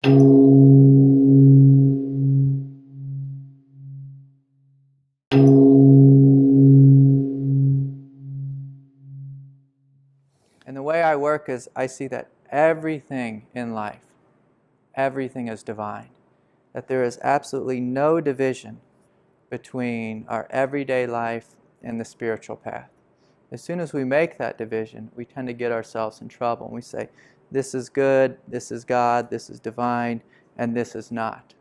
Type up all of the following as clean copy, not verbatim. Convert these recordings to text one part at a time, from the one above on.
And the way I work is I see that everything in life, everything is divine. That there is absolutely no division between our everyday life and the spiritual path. As soon as we make that division, we tend to get ourselves in trouble. And we say, this is good, this is God, this is divine, and this is not.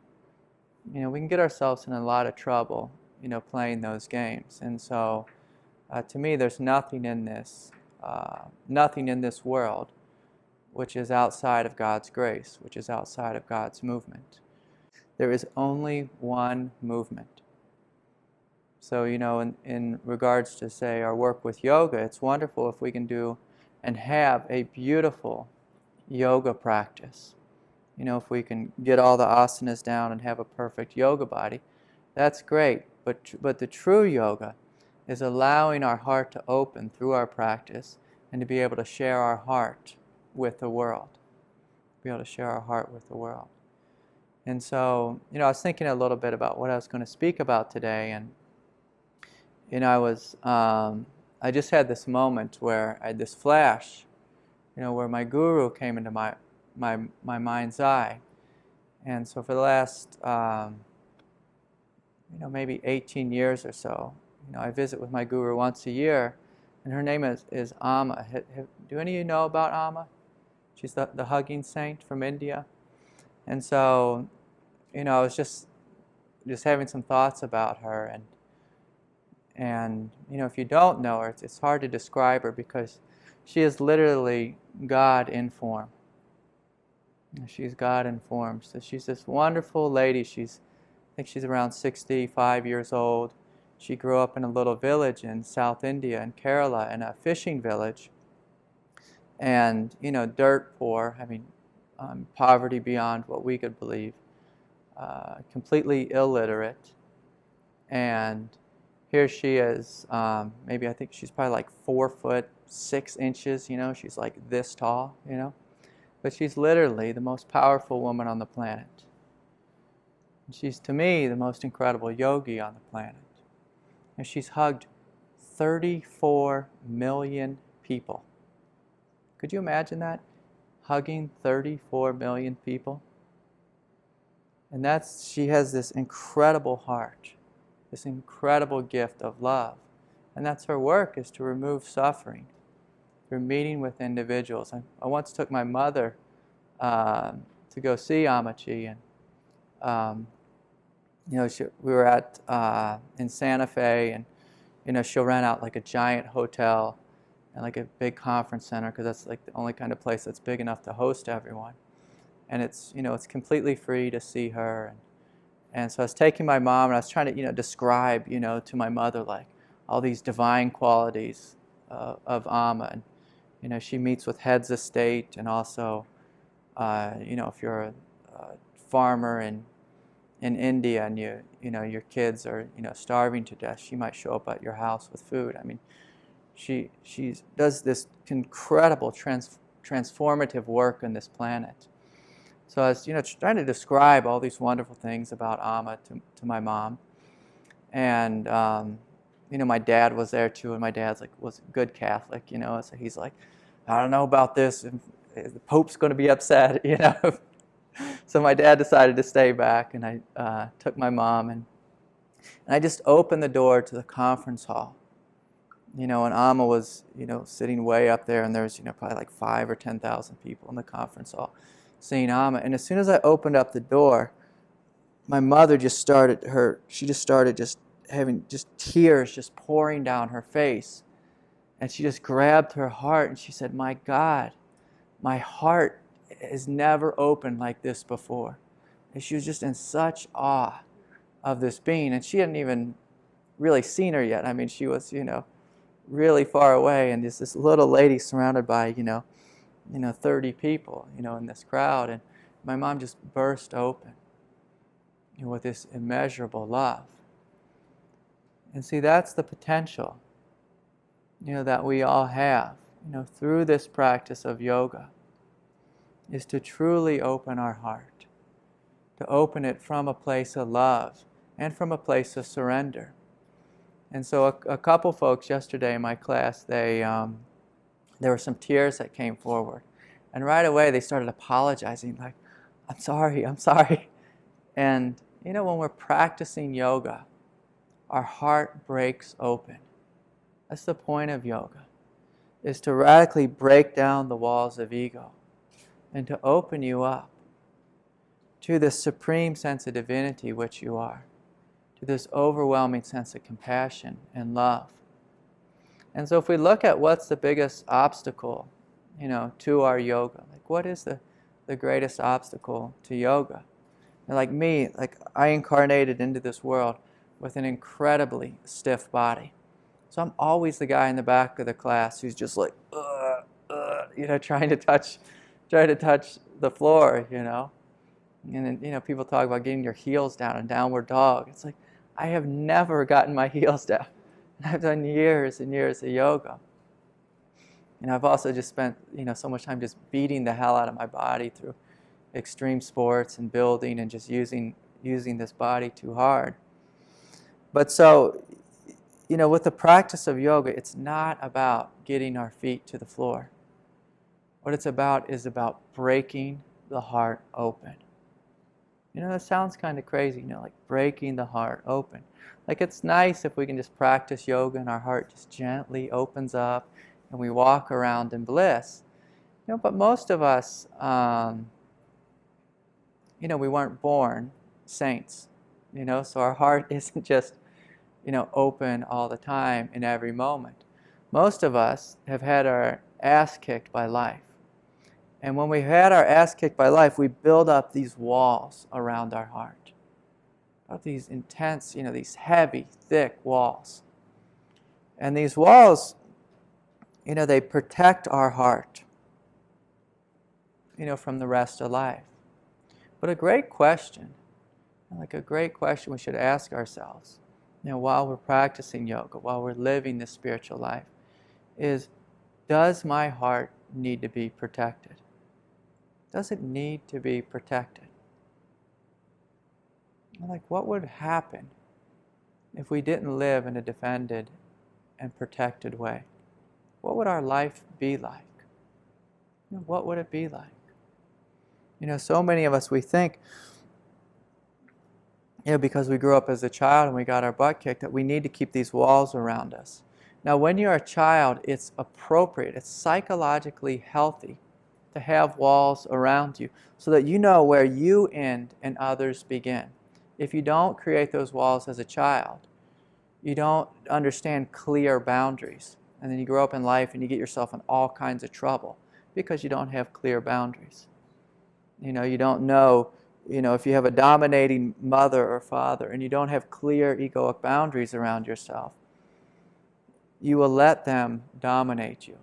We can get ourselves in a lot of trouble, playing those games. And so, to me, there's nothing in this world which is outside of God's grace, which is outside of God's movement. There is only one movement. So, in regards to, say, our work with yoga, it's wonderful if we can do and have a beautiful yoga practice. If we can get all the asanas down and have a perfect yoga body, that's great. But the true yoga is allowing our heart to open through our practice and to be able to share our heart with the world. And so, I was thinking a little bit about what I was going to speak about today, and I just had this moment where I had this flash, where my guru came into my mind's eye. And so for the last, maybe 18 years or so, I visit with my guru once a year, and her name is Amma. Do any of you know about Amma? She's the hugging saint from India. And so, I was just having some thoughts about her, and if you don't know her, it's hard to describe her because she is literally God in form. She's God in form. So she's this wonderful lady. I think she's around 65 years old. She grew up in a little village in South India, in Kerala, in a fishing village. And, dirt poor, poverty beyond what we could believe. Completely illiterate. And here she is, maybe I think she's probably like 4'6". She's like this tall, But she's literally the most powerful woman on the planet. And she's, to me, the most incredible yogi on the planet. And she's hugged 34 million people. Could you imagine that? Hugging 34 million people? And she has this incredible heart, this incredible gift of love. And that's her work, is to remove suffering through meeting with individuals. I once took my mother to go see Amachi, and we were in Santa Fe, and she'll rent out like a giant hotel and like a big conference center, because that's like the only kind of place that's big enough to host everyone. And it's completely free to see her. And so I was taking my mom, and I was trying to describe to my mother like all these divine qualities of Amma. And she meets with heads of state, and also if you're a farmer in India and your kids are starving to death, she might show up at your house with food. She does this incredible transformative work on this planet. So I was trying to describe all these wonderful things about Amma to my mom, and my dad was there too, and my dad's was a good Catholic, so he's like, I don't know about this, the Pope's going to be upset, So my dad decided to stay back, and I took my mom, and I just opened the door to the conference hall, and Amma was sitting way up there, and there was probably like 5,000 or 10,000 people in the conference hall seeing Amma. And as soon as I opened up the door, my mother just started having tears just pouring down her face. And she just grabbed her heart and she said, my God, my heart has never opened like this before. And she was just in such awe of this being. And she hadn't even really seen her yet. She was, really far away. And this little lady surrounded by, 30 people, in this crowd. And my mom just burst open with this immeasurable love. And see, that's the potential, that we all have, through this practice of yoga, is to truly open our heart, to open it from a place of love and from a place of surrender. And so a couple folks yesterday in my class, there were some tears that came forward. And right away they started apologizing, like, I'm sorry, I'm sorry. And when we're practicing yoga, our heart breaks open. That's the point of yoga, is to radically break down the walls of ego and to open you up to this supreme sense of divinity which you are, to this overwhelming sense of compassion and love. And so if we look at what's the biggest obstacle, to our yoga, like what is the greatest obstacle to yoga? And like me, I incarnated into this world with an incredibly stiff body. So I'm always the guy in the back of the class who's just like, trying to touch the floor, And then, people talk about getting your heels down in downward dog. It's like, I have never gotten my heels down. And I've done years and years of yoga. And I've also just spent, so much time just beating the hell out of my body through extreme sports and building and just using this body too hard. But so, with the practice of yoga, it's not about getting our feet to the floor. What it's about is about breaking the heart open. That sounds kind of crazy, like breaking the heart open. Like it's nice if we can just practice yoga and our heart just gently opens up and we walk around in bliss. But most of us, we weren't born saints, so our heart isn't just, open all the time in every moment. Most of us have had our ass kicked by life. And when we've had our ass kicked by life, we build up these walls around our heart. These intense, these heavy, thick walls. And these walls, they protect our heart, from the rest of life. But a great question we should ask ourselves, while we're practicing yoga, while we're living this spiritual life, is, does my heart need to be protected? Does it need to be protected? What would happen if we didn't live in a defended and protected way? What would our life be like? What would it be like? So many of us, we think, because we grew up as a child and we got our butt kicked, that we need to keep these walls around us. Now, when you're a child, it's appropriate, it's psychologically healthy to have walls around you so that you know where you end and others begin. If you don't create those walls as a child, you don't understand clear boundaries. And then you grow up in life and you get yourself in all kinds of trouble because you don't have clear boundaries. You don't know, if you have a dominating mother or father and you don't have clear egoic boundaries around yourself, you will let them dominate you.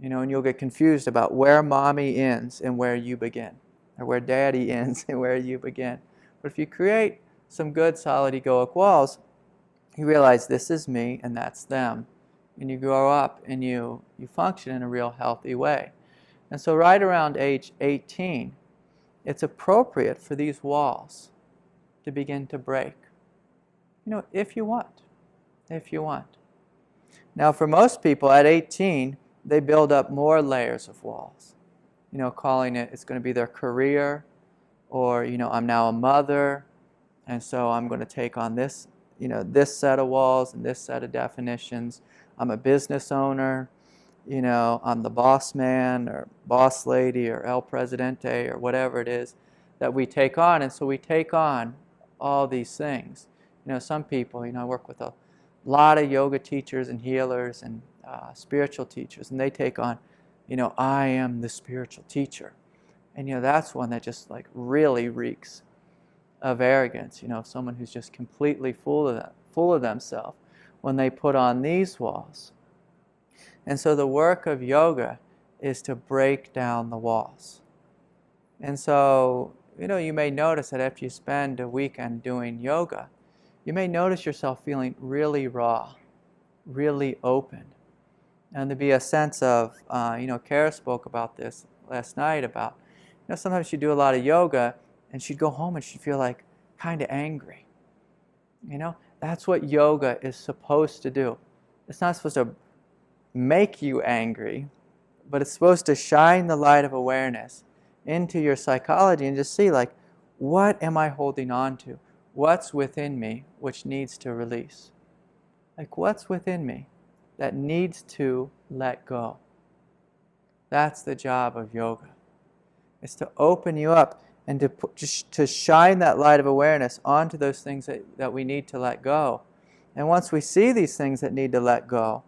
And you'll get confused about where mommy ends and where you begin, or where daddy ends and where you begin. But if you create some good, solid egoic walls, you realize this is me and that's them. And you grow up and you function in a real healthy way. And so right around age 18, it's appropriate for these walls to begin to break. If you want. If you want. Now for most people at 18, they build up more layers of walls. Calling it's going to be their career, or, I'm now a mother, and so I'm going to take on this, this set of walls and this set of definitions. I'm a business owner, I'm the boss man or boss lady or El Presidente or whatever it is that we take on. And so we take on all these things. Some people, I work with a lot of yoga teachers and healers and spiritual teachers, and they take on, I am the spiritual teacher. And, that's one that just really reeks of arrogance, someone who's just completely full of themselves when they put on these walls. And so the work of yoga is to break down the walls. And so, you may notice that after you spend a weekend doing yoga, you may notice yourself feeling really raw, really open. And there'd be a sense of, Kara spoke about this last night about, sometimes you do a lot of yoga And she'd go home and she'd feel like kind of angry. You know, that's what yoga is supposed to do. It's not supposed to make you angry, but it's supposed to shine the light of awareness into your psychology and just see, like, what am I holding on to? What's within me which needs to release? Like, what's within me that needs to let go? That's the job of yoga. It's to open you up and to shine that light of awareness onto those things that we need to let go. And once we see these things that need to let go,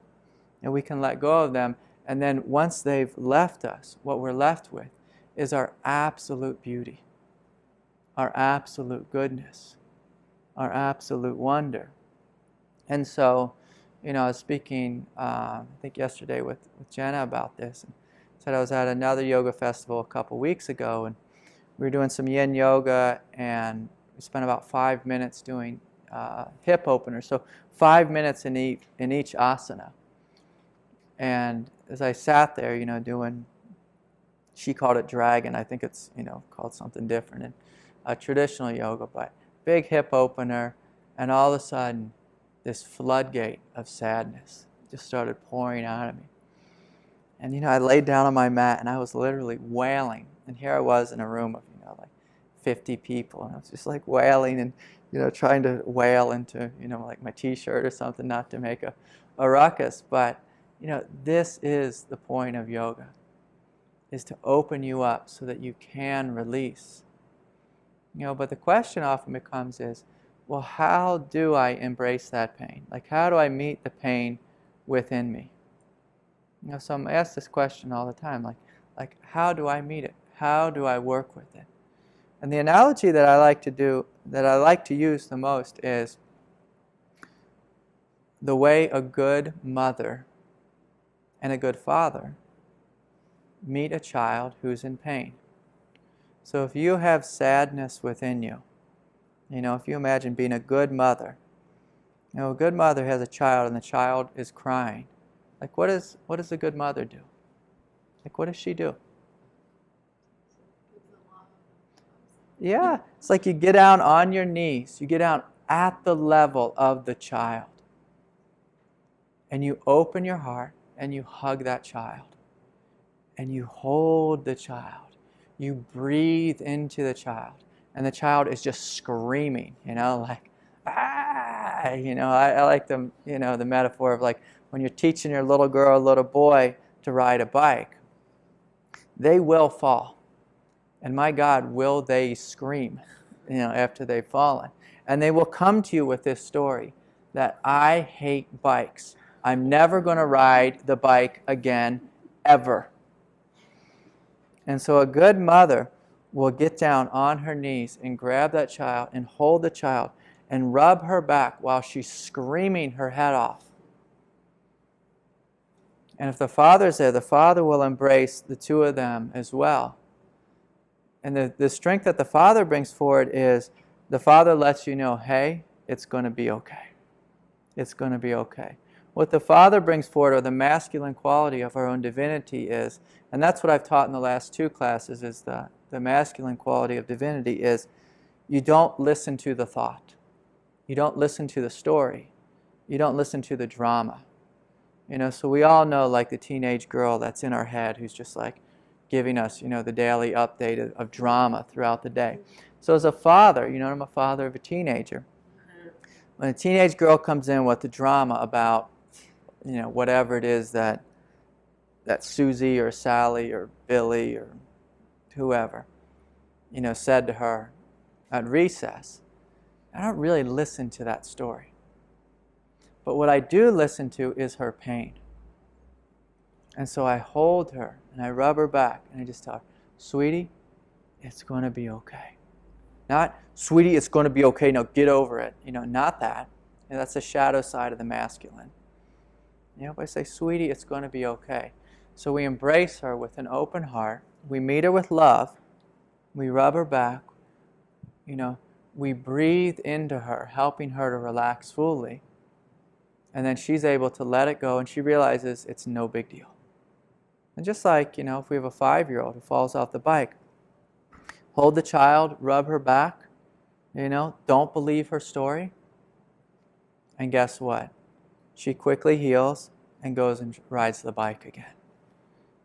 and we can let go of them, and then once they've left us, what we're left with is our absolute beauty, our absolute goodness, our absolute wonder. And so, I was speaking, I think yesterday with Jenna about this, and said I was at another yoga festival a couple weeks ago, and we were doing some yin yoga, and we spent about 5 minutes doing hip openers. So 5 minutes in each asana. And as I sat there, doing, she called it dragon. I think it's, called something different in traditional yoga, but big hip opener, and all of a sudden, this floodgate of sadness just started pouring out of me. And, I laid down on my mat, and I was literally wailing. And here I was in a room of, like 50 people, and I was just like wailing and, trying to wail into, like my t-shirt or something, not to make a ruckus. But, this is the point of yoga, is to open you up so that you can release. But the question often becomes is, well, how do I embrace that pain? Like, how do I meet the pain within me? So I'm asked this question all the time, like how do I meet it? How do I work with it? And the analogy that I like to use the most is the way a good mother and a good father meet a child who's in pain. So if you have sadness within you, if you imagine being a good mother, a good mother has a child and the child is crying. Like, what does a good mother do? Like, what does she do? Yeah, it's like you get down on your knees, you get down at the level of the child, and you open your heart and you hug that child, and you hold the child, you breathe into the child, and the child is just screaming, like, ah, I like the metaphor of like when you're teaching your little girl or little boy to ride a bike, they will fall. And my God, will they scream, after they've fallen. And they will come to you with this story that I hate bikes. I'm never going to ride the bike again, ever. And so a good mother will get down on her knees and grab that child and hold the child and rub her back while she's screaming her head off. And if the father's there, the father will embrace the two of them as well. And the strength that the father brings forward is the father lets you know, hey, it's going to be okay. It's going to be okay. What the father brings forward, or the masculine quality of our own divinity is, and that's what I've taught in the last 2 classes, is the masculine quality of divinity is you don't listen to the thought. You don't listen to the story. You don't listen to the drama. So we all know, like, the teenage girl that's in our head who's just like giving us, the daily update of drama throughout the day. So as a father, I'm a father of a teenager. When a teenage girl comes in with the drama about, whatever it is that Susie or Sally or Billy or whoever, said to her at recess, I don't really listen to that story. But what I do listen to is her pain. And so I hold her and I rub her back and I just tell her, sweetie, it's going to be okay. Not, sweetie, it's going to be okay, now get over it. Not that. That's the shadow side of the masculine. But I say, sweetie, it's going to be okay. So we embrace her with an open heart. We meet her with love. We rub her back. We breathe into her, helping her to relax fully. And then she's able to let it go, and she realizes it's no big deal. And just like, if we have a 5-year-old who falls off the bike, hold the child, rub her back, don't believe her story. And guess what? She quickly heals and goes and rides the bike again.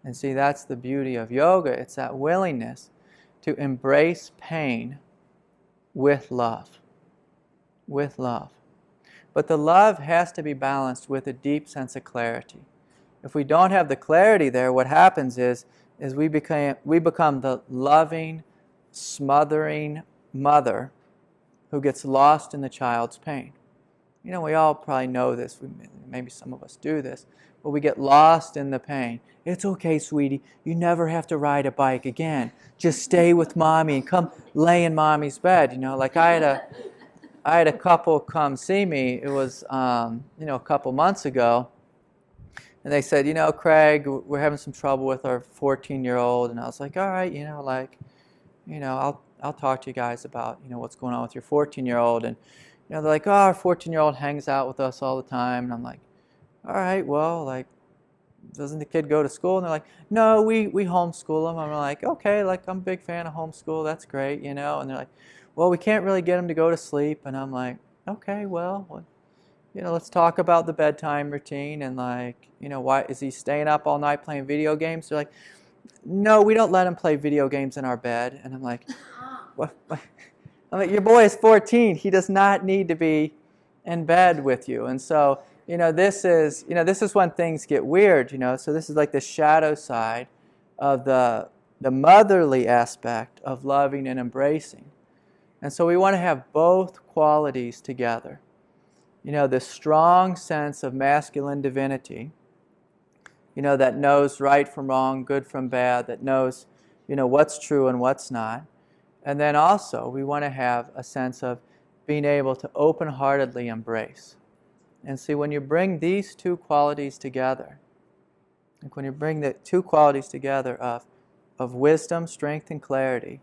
And see, that's the beauty of yoga. It's that willingness to embrace pain with love. With love. But the love has to be balanced with a deep sense of clarity. If we don't have the clarity there, what happens is we become the loving, smothering mother who gets lost in the child's pain. We all probably know this. Maybe some of us do this. But we get lost in the pain. It's okay, sweetie. You never have to ride a bike again. Just stay with mommy and come lay in mommy's bed. Like I had a couple come see me. It was, a couple months ago. And they said, Craig, we're having some trouble with our 14-year-old. And I was like, all right, I'll talk to you guys about, what's going on with your 14-year-old. And, they're like, oh, our 14-year-old hangs out with us all the time. And I'm like, all right, well, doesn't the kid go to school? And they're like, no, we homeschool him. I'm like, okay, I'm a big fan of homeschool. That's great, And they're like, well, we can't really get him to go to sleep. And I'm like, okay, well, let's talk about the bedtime routine and why is he staying up all night playing video games? They're like, no, we don't let him play video games in our bed. And I'm like, what? I'm like, your boy is 14. He does not need to be in bed with you. And so, this is when things get weird. So this is like the shadow side of the motherly aspect of loving and embracing. And so we want to have both qualities together. The strong sense of masculine divinity, that knows right from wrong, good from bad, that knows, what's true and what's not. And then also, we want to have a sense of being able to open-heartedly embrace. And see, when you bring these two qualities together, when you bring the two qualities together of wisdom, strength, and clarity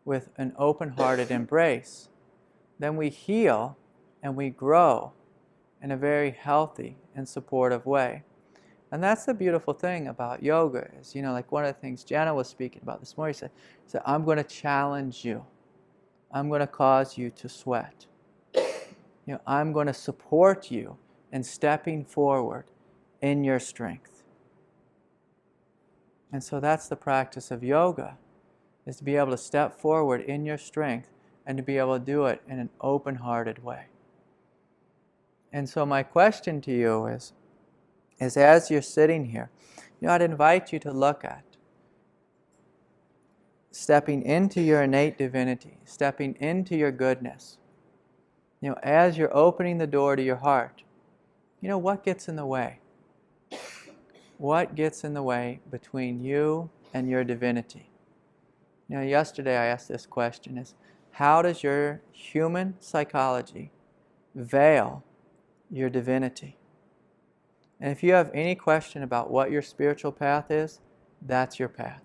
with an open-hearted embrace, then we heal and we grow in a very healthy and supportive way. And that's the beautiful thing about yoga is, one of the things Jenna was speaking about this morning, she said, I'm going to challenge you. I'm going to cause you to sweat. I'm going to support you in stepping forward in your strength. And so that's the practice of yoga, is to be able to step forward in your strength and to be able to do it in an open-hearted way. And so my question to you is as you're sitting here, I'd invite you to look at stepping into your innate divinity, stepping into your goodness. As you're opening the door to your heart, what gets in the way? What gets in the way between you and your divinity? Yesterday I asked this question, is how does your human psychology veil your divinity? And if you have any question about what your spiritual path is, that's your path.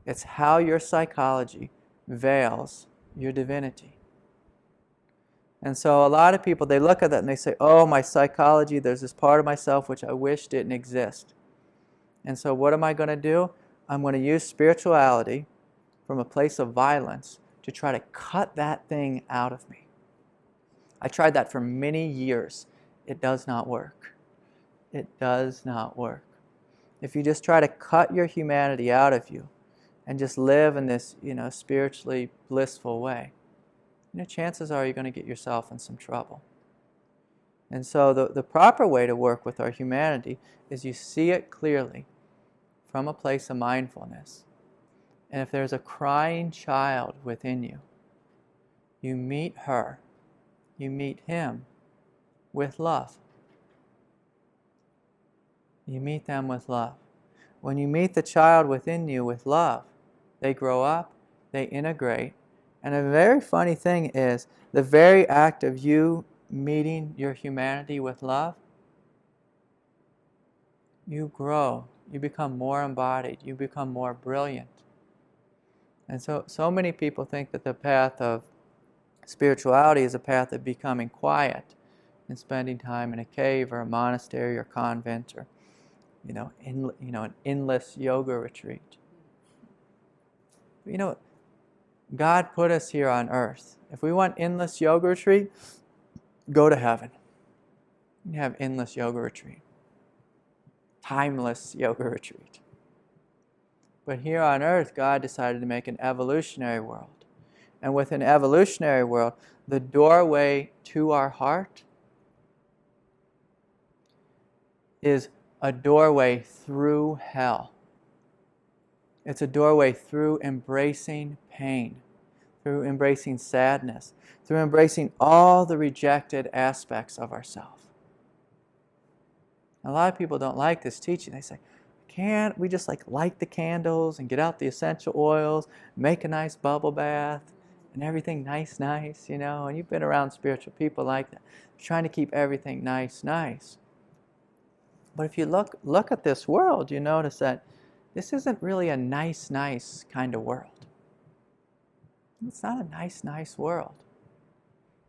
It's how your psychology veils your divinity. And so a lot of people, they look at that and they say, oh, my psychology, there's this part of myself which I wish didn't exist. And so what am I going to do? I'm going to use spirituality from a place of violence to try to cut that thing out of me. I tried that for many years. It does not work. It does not work. If you just try to cut your humanity out of you and just live in this, spiritually blissful way, chances are you're going to get yourself in some trouble. And so the proper way to work with our humanity is you see it clearly from a place of mindfulness. And if there's a crying child within you, you meet her, you meet him with love. You meet them with love. When you meet the child within you with love, they grow up, they integrate. And a very funny thing is, the very act of you meeting your humanity with love, you grow, you become more embodied, you become more brilliant. And so many people think that the path of spirituality is a path of becoming quiet and spending time in a cave or a monastery or convent or an endless yoga retreat. You know, God put us here on earth. If we want endless yoga retreat, go to heaven. You have endless yoga retreat. Timeless yoga retreat. But here on earth, God decided to make an evolutionary world. And with an evolutionary world, the doorway to our heart is a doorway through hell. It's a doorway through embracing pain, through embracing sadness, through embracing all the rejected aspects of ourselves. A lot of people don't like this teaching. They say, can't we just light the candles and get out the essential oils, make a nice bubble bath, and everything nice, you know? And you've been around spiritual people like that, trying to keep everything nice. But if you look at this world, you notice that this isn't really a nice kind of world. It's not a nice world.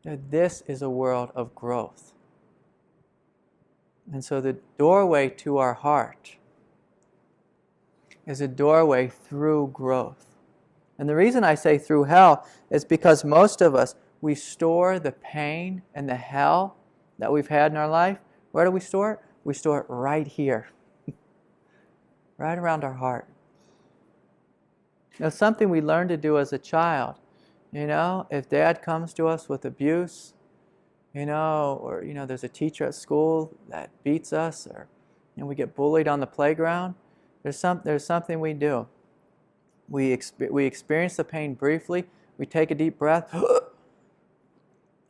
This is a world of growth. And so the doorway to our heart is a doorway through growth. And the reason I say through hell is because most of us, we store the pain and the hell that we've had in our life. Where do we store it? We store it right here, right around our heart. It's something we learned to do as a child. You know, if dad comes to us with abuse, you know, or, you know, there's a teacher at school that beats us, or, you know, we get bullied on the playground, there's something we do. We experience the pain briefly, we take a deep breath,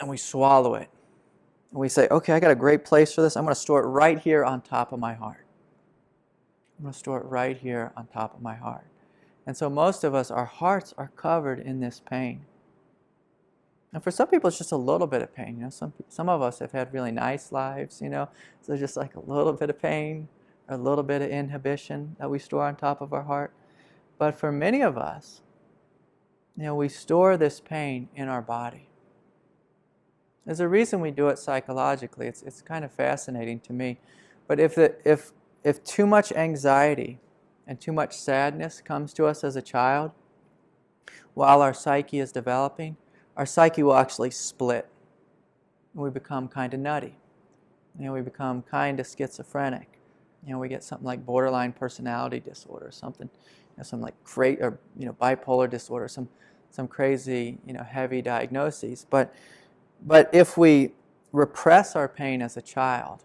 and we swallow it. And we say, okay, I got a great place for this. I'm going to store it right here on top of my heart. I'm going to store it right here on top of my heart. And so most of us, our hearts are covered in this pain. And for some people, it's just a little bit of pain. You know, some of us have had really nice lives, you know, so just a little bit of pain, or a little bit of inhibition that we store on top of our heart. But for many of us, you know, we store this pain in our body. There's a reason we do it psychologically. It's kind of fascinating to me. But if too much anxiety and too much sadness comes to us as a child, while our psyche is developing, our psyche will actually split. And we become kind of nutty. You know, we become kind of schizophrenic. You know, we get something like borderline personality disorder, something, you know, some bipolar disorder, some crazy, you know, heavy diagnoses. But if we repress our pain as a child,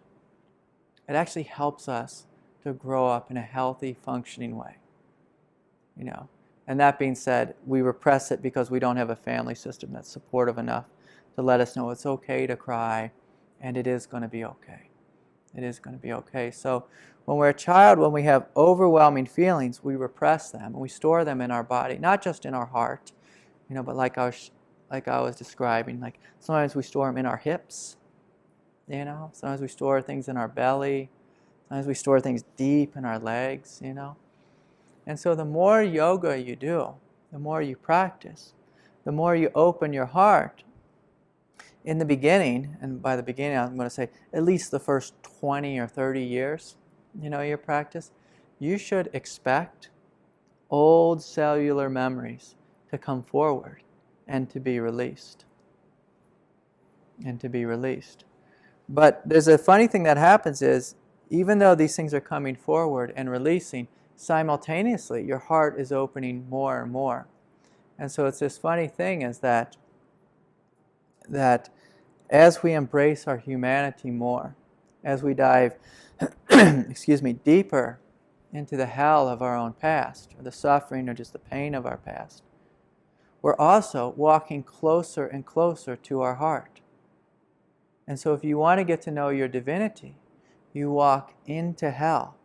it actually helps us to grow up in a healthy, functioning way. You know, and that being said, we repress it because we don't have a family system that's supportive enough to let us know it's okay to cry, and it is going to be okay. It is going to be okay. So when we're a child, when we have overwhelming feelings, we repress them, and we store them in our body, not just in our heart, you know, but like I was describing, like sometimes we store them in our hips, you know, sometimes we store things in our belly, sometimes we store things deep in our legs, you know. And so the more yoga you do, the more you practice, the more you open your heart. In the beginning, and by the beginning I'm going to say at least the first 20 or 30 years, you know, your practice, you should expect old cellular memories to come forward and to be released. But there's a funny thing that happens is, even though these things are coming forward and releasing, simultaneously your heart is opening more and more. And so it's this funny thing is that as we embrace our humanity more, as we dive deeper into the hell of our own past, or the suffering or just the pain of our past, we're also walking closer and closer to our heart. And so if you want to get to know your divinity, you walk into hell.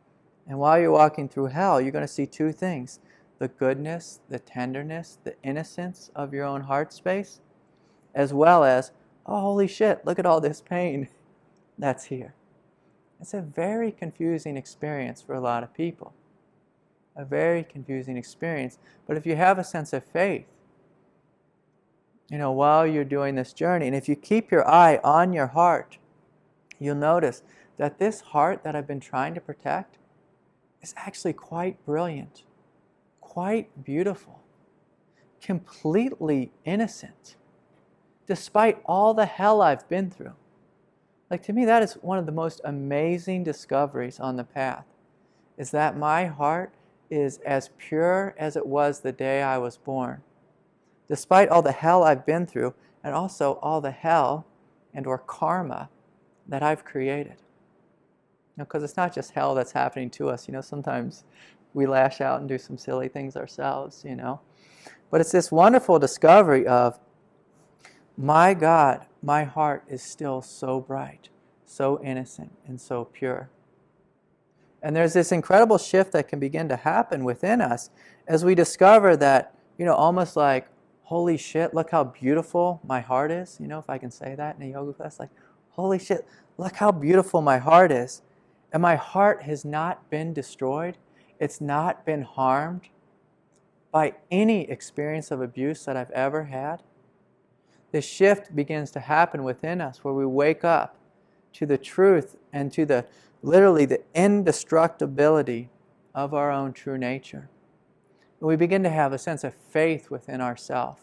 And while you're walking through hell, you're going to see two things: the goodness, the tenderness, the innocence of your own heart space, as well as, oh, holy shit, look at all this pain that's here. It's a very confusing experience for a lot of people. A very confusing experience. But if you have a sense of faith, you know, while you're doing this journey, and if you keep your eye on your heart, you'll notice that this heart that I've been trying to protect is actually quite brilliant, quite beautiful. completely innocent, despite all the hell I've been through. Like, to me, that is one of the most amazing discoveries on the path, is that my heart is as pure as it was the day I was born, despite all the hell I've been through, and also all the hell and or karma that I've created. Because it's not just hell that's happening to us. Sometimes we lash out and do some silly things ourselves, But it's this wonderful discovery of, my God, my heart is still so bright, so innocent, and so pure. And there's this incredible shift that can begin to happen within us as we discover that, almost like, holy shit, look how beautiful my heart is. If I can say that in a yoga class, like, holy shit, look how beautiful my heart is. And my heart has not been destroyed. It's not been harmed by any experience of abuse that I've ever had. This shift begins to happen within us where we wake up to the truth and to the literally the indestructibility of our own true nature. And we begin to have a sense of faith within ourselves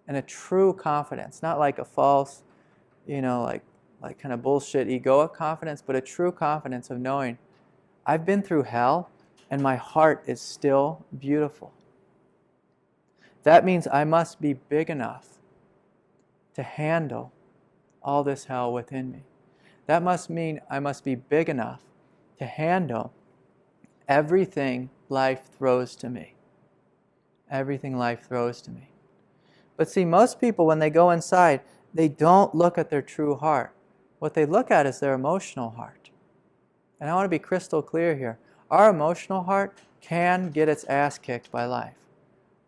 and a true confidence, not like a false, like kind of bullshit egoic confidence, but a true confidence of knowing I've been through hell and my heart is still beautiful. That means I must be big enough to handle all this hell within me. That must mean I must be big enough to handle everything life throws to me. Everything life throws to me. But see, most people, when they go inside, they don't look at their true heart. What they look at is their emotional heart. And I want to be crystal clear here. Our emotional heart can get its ass kicked by life.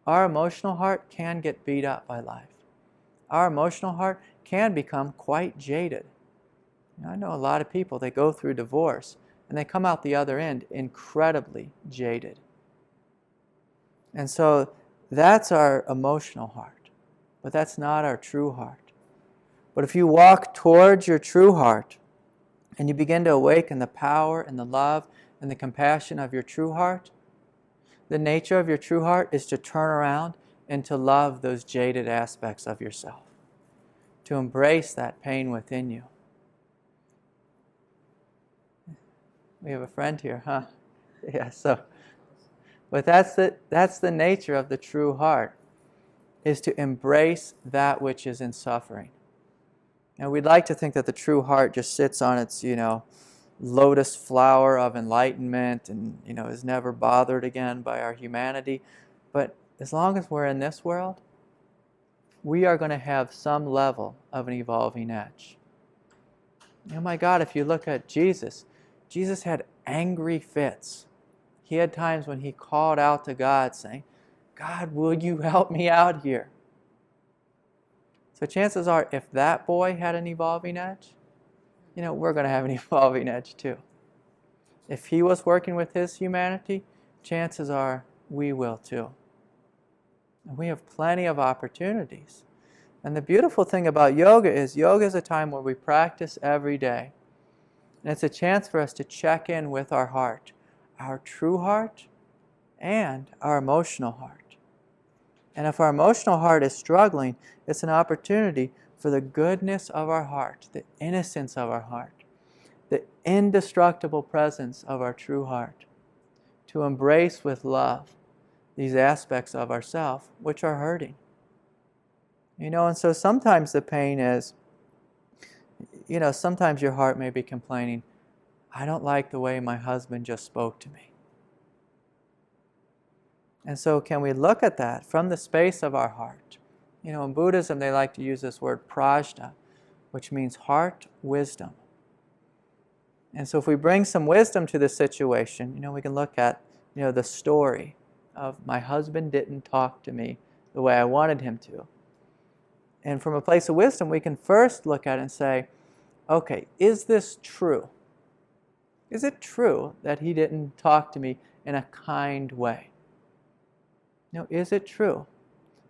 Our emotional heart can get beat up by life. Our emotional heart can become quite jaded. I know a lot of people, they go through divorce and they come out the other end incredibly jaded. And so that's our emotional heart, but that's not our true heart. But if you walk towards your true heart and you begin to awaken the power and the love and the compassion of your true heart, the nature of your true heart is to turn around and to love those jaded aspects of yourself, to embrace that pain within you. We have a friend here, huh? Yeah, but that's the nature of the true heart, is to embrace that which is in suffering. And we'd like to think that the true heart just sits on its, lotus flower of enlightenment and, is never bothered again by our humanity. But as long as we're in this world, we are going to have some level of an evolving edge. Oh my God, if you look at Jesus, Jesus had angry fits. He had times when he called out to God saying, God, will you help me out here? So chances are, if that boy had an evolving edge, we're going to have an evolving edge too. If he was working with his humanity, chances are we will too. And we have plenty of opportunities. And the beautiful thing about yoga is a time where we practice every day. And it's a chance for us to check in with our heart, our true heart and our emotional heart. And if our emotional heart is struggling, it's an opportunity for the goodness of our heart, the innocence of our heart, the indestructible presence of our true heart, to embrace with love these aspects of ourself which are hurting. And so sometimes the pain is, sometimes your heart may be complaining, I don't like the way my husband just spoke to me. And so can we look at that from the space of our heart? In Buddhism, they like to use this word prajna, which means heart wisdom. And so if we bring some wisdom to the situation, we can look at, the story of my husband didn't talk to me the way I wanted him to. And from a place of wisdom, we can first look at it and say, okay, is this true? Is it true that he didn't talk to me in a kind way? Is it true?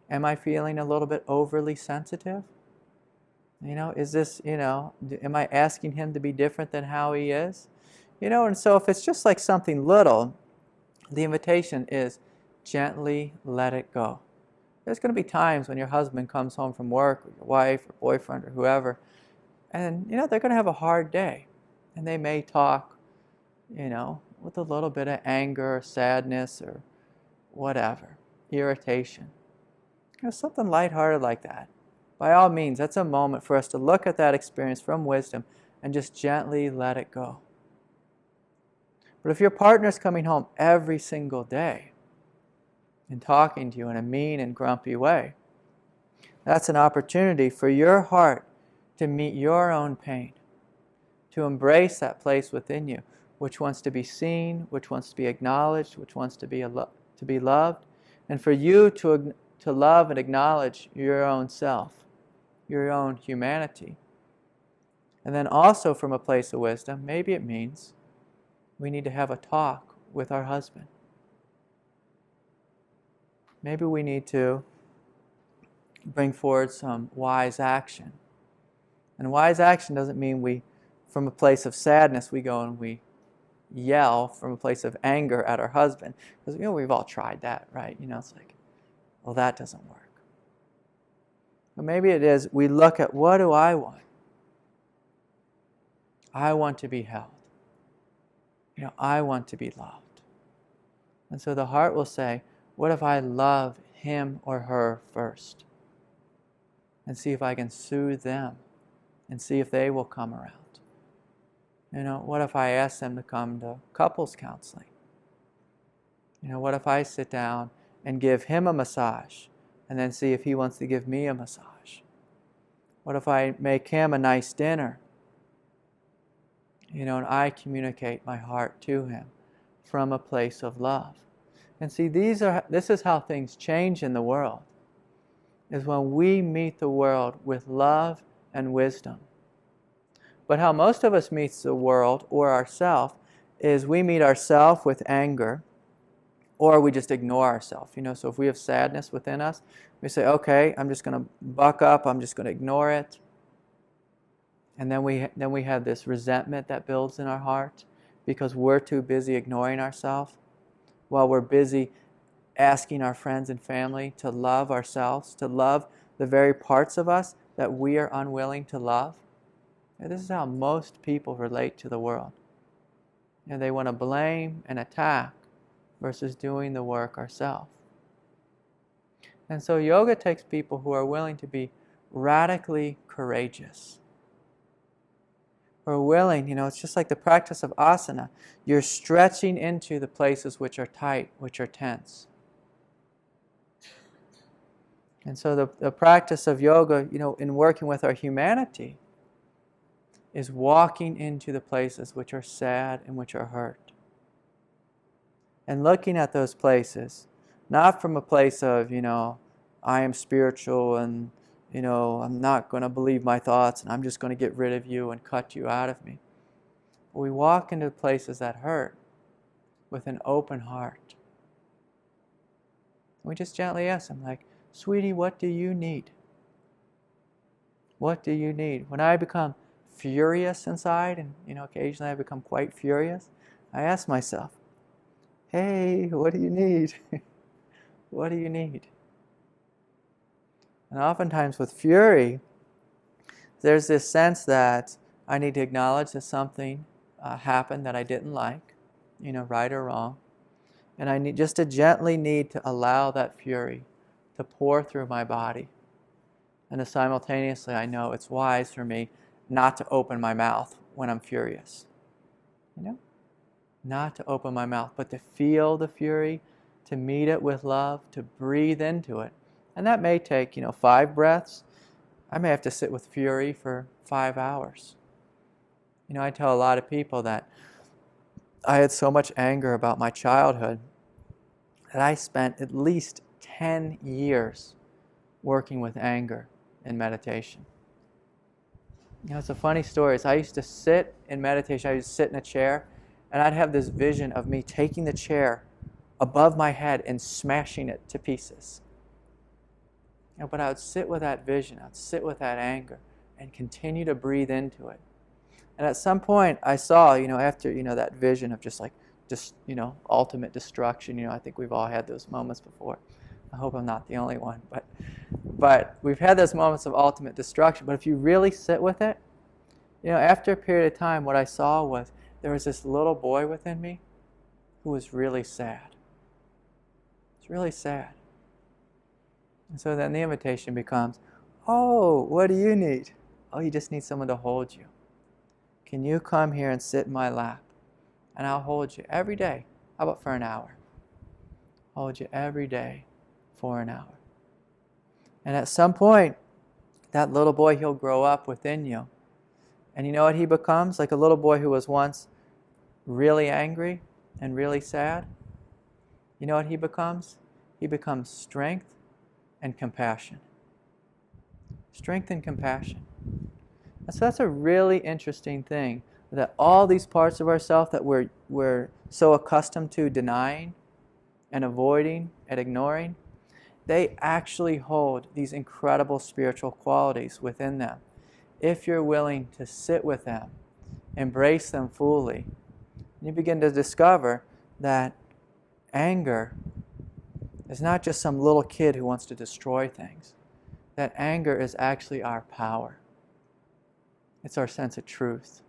Am I feeling a little bit overly sensitive? Is this, am I asking him to be different than how he is? And so if it's just like something little, the invitation is gently let it go. There's going to be times when your husband comes home from work, or your wife, or boyfriend, or whoever, and they're going to have a hard day. And they may talk, with a little bit of anger, or sadness, or whatever, irritation. Something lighthearted like that. By all means, that's a moment for us to look at that experience from wisdom and just gently let it go. But if your partner's coming home every single day and talking to you in a mean and grumpy way, that's an opportunity for your heart to meet your own pain, to embrace that place within you, which wants to be seen, which wants to be acknowledged, which wants to be loved, and for you to love and acknowledge your own self, your own humanity. And then also from a place of wisdom, maybe it means we need to have a talk with our husband. Maybe we need to bring forward some wise action. And wise action doesn't mean from a place of sadness, we go and we yell from a place of anger at our husband. Because, we've all tried that, right? It's like, well, that doesn't work. But maybe it is, we look at, what do I want? I want to be held. I want to be loved. And so the heart will say, what if I love him or her first? And see if I can soothe them and see if they will come around. What if I ask them to come to couples counseling? What if I sit down and give him a massage and then see if he wants to give me a massage? What if I make him a nice dinner? And I communicate my heart to him from a place of love. And see, this is how things change in the world, is when we meet the world with love and wisdom. But how most of us meet the world or ourselves is we meet ourselves with anger, or we just ignore ourselves. So if we have sadness within us, we say, okay, I'm just going to buck up, I'm just going to ignore it. And then we have this resentment that builds in our heart because we're too busy ignoring ourselves while we're busy asking our friends and family to love ourselves, to love the very parts of us that we are unwilling to love. And this is how most people relate to the world. They want to blame and attack versus doing the work ourselves. And so yoga takes people who are willing to be radically courageous. Who are willing, it's just like the practice of asana. You're stretching into the places which are tight, which are tense. And so the practice of yoga, in working with our humanity, is walking into the places which are sad and which are hurt. And looking at those places, not from a place of, I am spiritual and, I'm not going to believe my thoughts and I'm just going to get rid of you and cut you out of me. But we walk into places that hurt with an open heart. We just gently ask them, like, sweetie, what do you need? What do you need? When I become furious inside, and occasionally I become quite furious, I ask myself, hey, what do you need? What do you need? And oftentimes with fury, there's this sense that I need to acknowledge that something happened that I didn't like, right or wrong. And I need just to gently need to allow that fury to pour through my body. And simultaneously, I know it's wise for me not to open my mouth when I'm furious. Not to open my mouth, but to feel the fury, to meet it with love, to breathe into it. And that may take, 5 breaths. I may have to sit with fury for 5 hours. I tell a lot of people that I had so much anger about my childhood that I spent at least 10 years working with anger in meditation. It's a funny story. I used to sit in meditation. I used to sit in a chair, and I'd have this vision of me taking the chair above my head and smashing it to pieces. But I would sit with that vision. I'd sit with that anger and continue to breathe into it. And at some point, I saw, after, that vision of just ultimate destruction. I think we've all had those moments before. I hope I'm not the only one, but we've had those moments of ultimate destruction. But if you really sit with it, after a period of time, what I saw was there was this little boy within me who was really sad. It's really sad. And so then the invitation becomes, oh, what do you need? Oh, you just need someone to hold you. Can you come here and sit in my lap? And I'll hold you every day. How about for an hour? Hold you every day for an hour. And at some point, that little boy, he'll grow up within you. And you know what he becomes? Like a little boy who was once really angry and really sad. You know what he becomes? He becomes strength and compassion. Strength and compassion. And so that's a really interesting thing, that all these parts of ourselves that we're so accustomed to denying and avoiding and ignoring, they actually hold these incredible spiritual qualities within them. If you're willing to sit with them, embrace them fully, you begin to discover that anger is not just some little kid who wants to destroy things. That anger is actually our power. It's our sense of truth.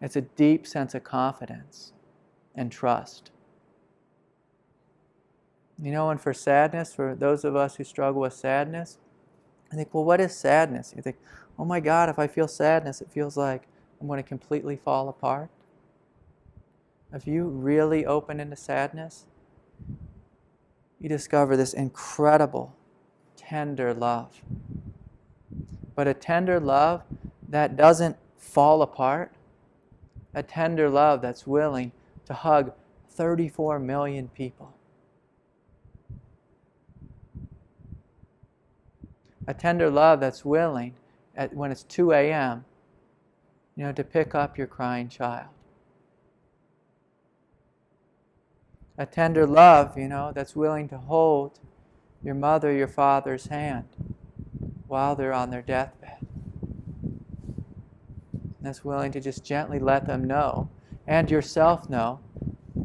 It's a deep sense of confidence and trust. And for sadness, for those of us who struggle with sadness, I think, well, what is sadness? You think, oh my God, if I feel sadness, it feels like I'm going to completely fall apart. If you really open into sadness, you discover this incredible, tender love. But a tender love that doesn't fall apart, a tender love that's willing to hug 34 million people. A tender love that's willing, when it's 2 a.m., to pick up your crying child. A tender love, that's willing to hold your mother, your father's hand while they're on their deathbed. That's willing to just gently let them know, and yourself know,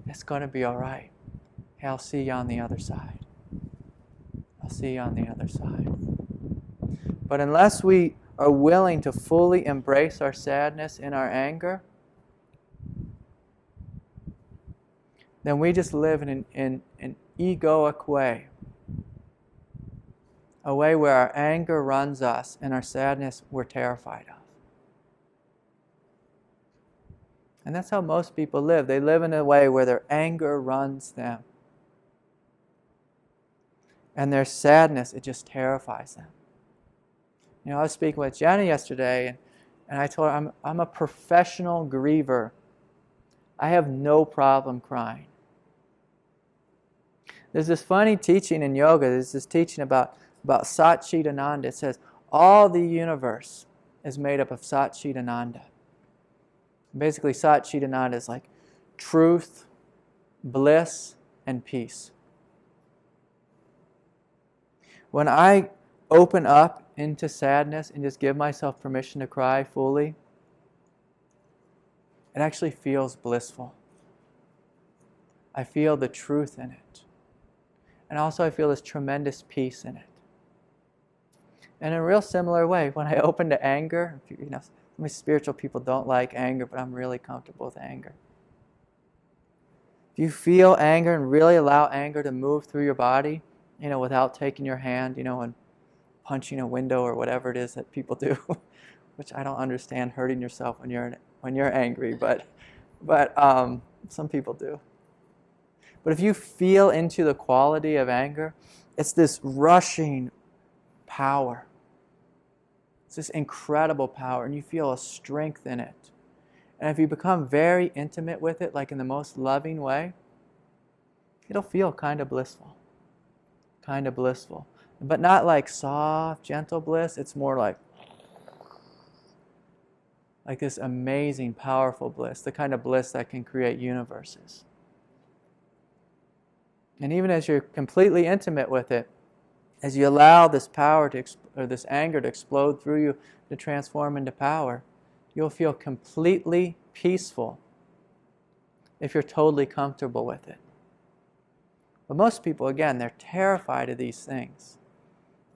it's going to be all right. Hey, I'll see you on the other side. I'll see you on the other side. But unless we are willing to fully embrace our sadness and our anger, then we just live in an egoic way. A way where our anger runs us and our sadness we're terrified of. And that's how most people live. They live in a way where their anger runs them. And their sadness, it just terrifies them. I was speaking with Jenna yesterday, and I told her I'm a professional griever. I have no problem crying. There's this funny teaching in yoga. There's this teaching about Satchitananda. It says all the universe is made up of Satchitananda. Basically, Satchitananda is like truth, bliss, and peace. When I open up into sadness and just give myself permission to cry fully, it actually feels blissful. I feel the truth in it. And also I feel this tremendous peace in it. And in a real similar way, when I open to anger, some spiritual people don't like anger, but I'm really comfortable with anger. If you feel anger and really allow anger to move through your body, without taking your hand, and punching a window or whatever it is that people do, which I don't understand, hurting yourself when you're angry, but some people do. But if you feel into the quality of anger, it's this rushing power. It's this incredible power, and you feel a strength in it. And if you become very intimate with it, like in the most loving way, it'll feel kind of blissful. Kind of blissful. But not like soft, gentle bliss. It's more like this amazing, powerful bliss, the kind of bliss that can create universes. And even as you're completely intimate with it, as you allow this power this anger to explode through you, to transform into power, you'll feel completely peaceful if you're totally comfortable with it. But most people, again, they're terrified of these things.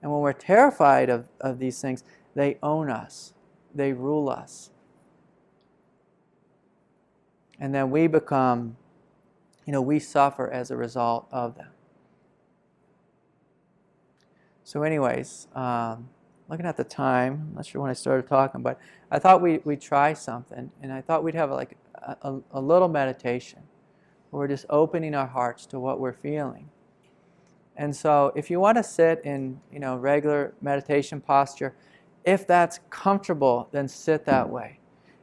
And when we're terrified of these things, they own us. They rule us. And then we become, we suffer as a result of them. So anyways, looking at the time, I'm not sure when I started talking, but I thought we'd try something. And I thought we'd have like a little meditation where we're just opening our hearts to what we're feeling. And so if you want to sit in, regular meditation posture, if that's comfortable, then sit that way.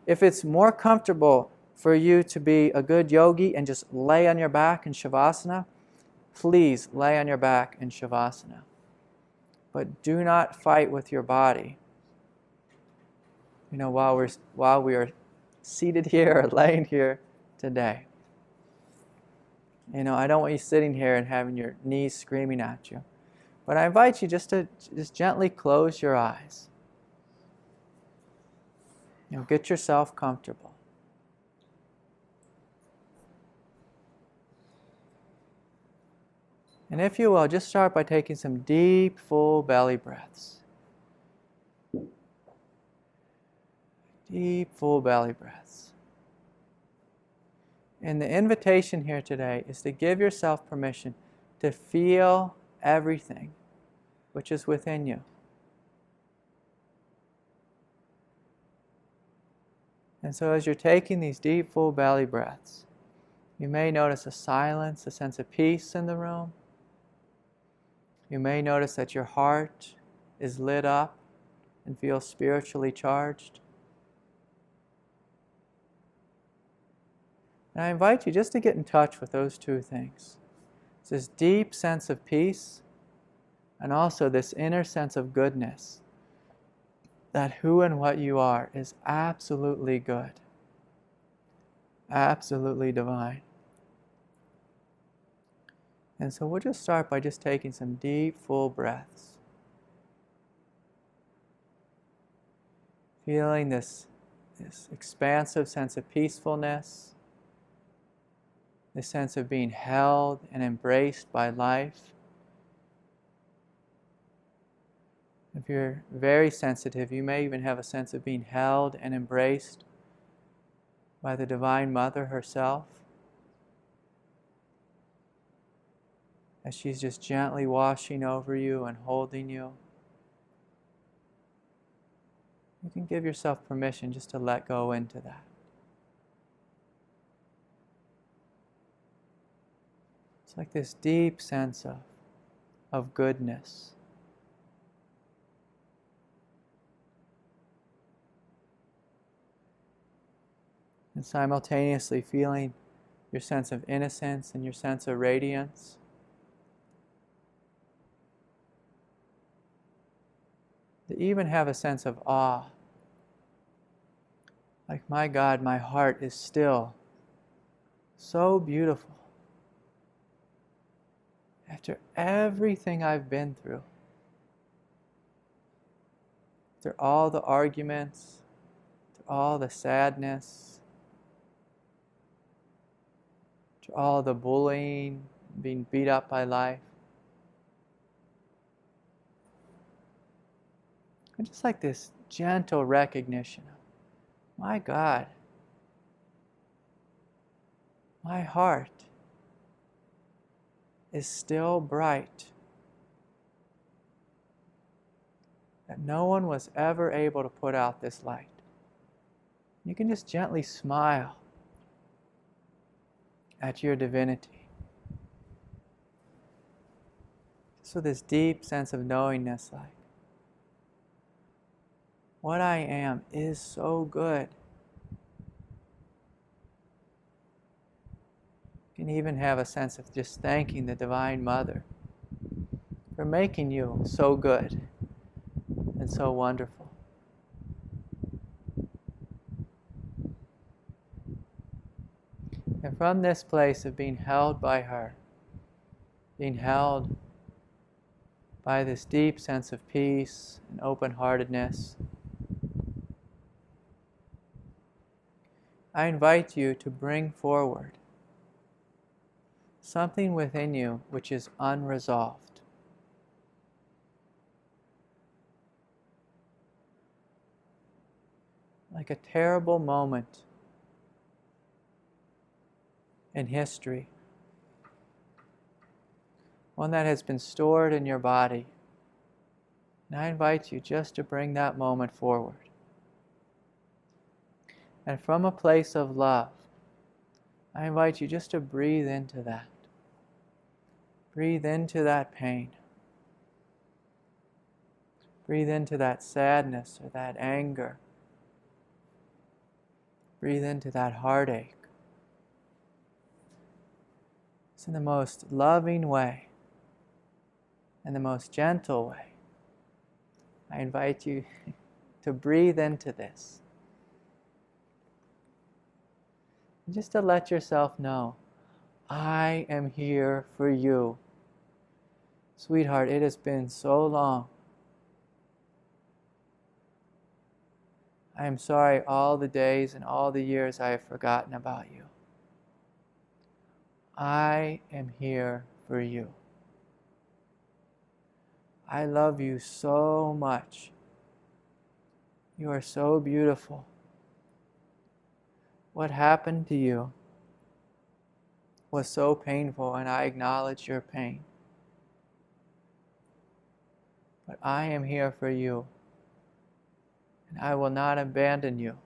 If it's more comfortable for you to be a good yogi and just lay on your back in Shavasana, please lay on your back in Shavasana. But do not fight with your body, while we are seated here or laying here today. I don't want you sitting here and having your knees screaming at you. But I invite you just to gently close your eyes. Get yourself comfortable. And if you will, just start by taking some deep, full belly breaths. Deep, full belly breaths. And the invitation here today is to give yourself permission to feel everything which is within you. And so as you're taking these deep, full belly breaths, you may notice a silence, a sense of peace in the room. You may notice that your heart is lit up and feels spiritually charged. And I invite you just to get in touch with those two things. It's this deep sense of peace and also this inner sense of goodness, that who and what you are is absolutely good, absolutely divine. And so we'll just start by just taking some deep, full breaths. Feeling this expansive sense of peacefulness, this sense of being held and embraced by life. If you're very sensitive, you may even have a sense of being held and embraced by the Divine Mother herself, as she's just gently washing over you and holding you. You can give yourself permission just to let go into that. It's like this deep sense of goodness. And simultaneously feeling your sense of innocence and your sense of radiance. To even have a sense of awe. Like, my God, my heart is still so beautiful. After everything I've been through, after all the arguments, after all the sadness, after all the bullying, being beat up by life, and just like this gentle recognition of, my God, my heart is still bright. That no one was ever able to put out this light. You can just gently smile at your divinity. Just with this deep sense of knowingness, like, what I am is so good. You can even have a sense of just thanking the Divine Mother for making you so good and so wonderful. And from this place of being held by her, being held by this deep sense of peace and open-heartedness, I invite you to bring forward something within you which is unresolved. Like a terrible moment in history, one that has been stored in your body. And I invite you just to bring that moment forward. And from a place of love, I invite you just to breathe into that. Breathe into that pain. Breathe into that sadness or that anger. Breathe into that heartache. It's in the most loving way and the most gentle way. I invite you to breathe into this. And just to let yourself know, I am here for you. Sweetheart, it has been so long. I am sorry all the days and all the years I have forgotten about you. I am here for you. I love you so much. You are so beautiful. What happened to you was so painful, and I acknowledge your pain. But I am here for you, and I will not abandon you.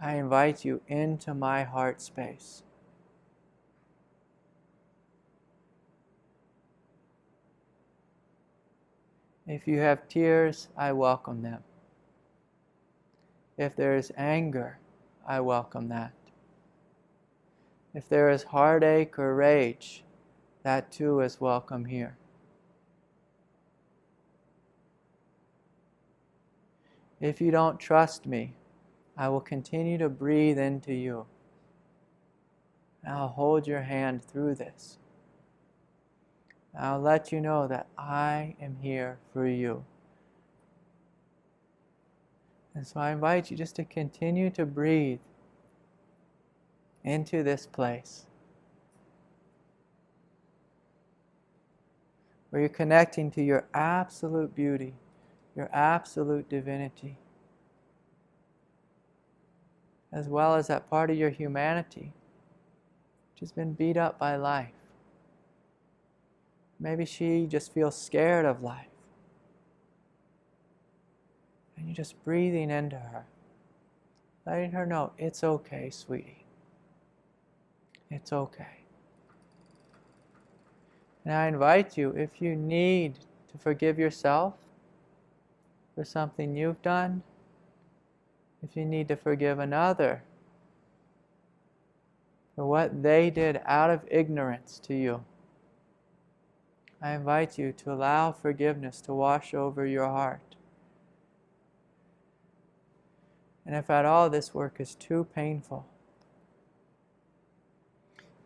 I invite you into my heart space. If you have tears, I welcome them. If there is anger, I welcome that. If there is heartache or rage, that too is welcome here. If you don't trust me, I will continue to breathe into you. I'll hold your hand through this. I'll let you know that I am here for you. And so I invite you just to continue to breathe into this place where you're connecting to your absolute beauty, your absolute divinity, as well as that part of your humanity which has been beat up by life. Maybe she just feels scared of life. And you're just breathing into her, letting her know, it's okay, sweetie. It's okay. And I invite you, if you need to forgive yourself for something you've done, if you need to forgive another for what they did out of ignorance to you, I invite you to allow forgiveness to wash over your heart. And if at all this work is too painful,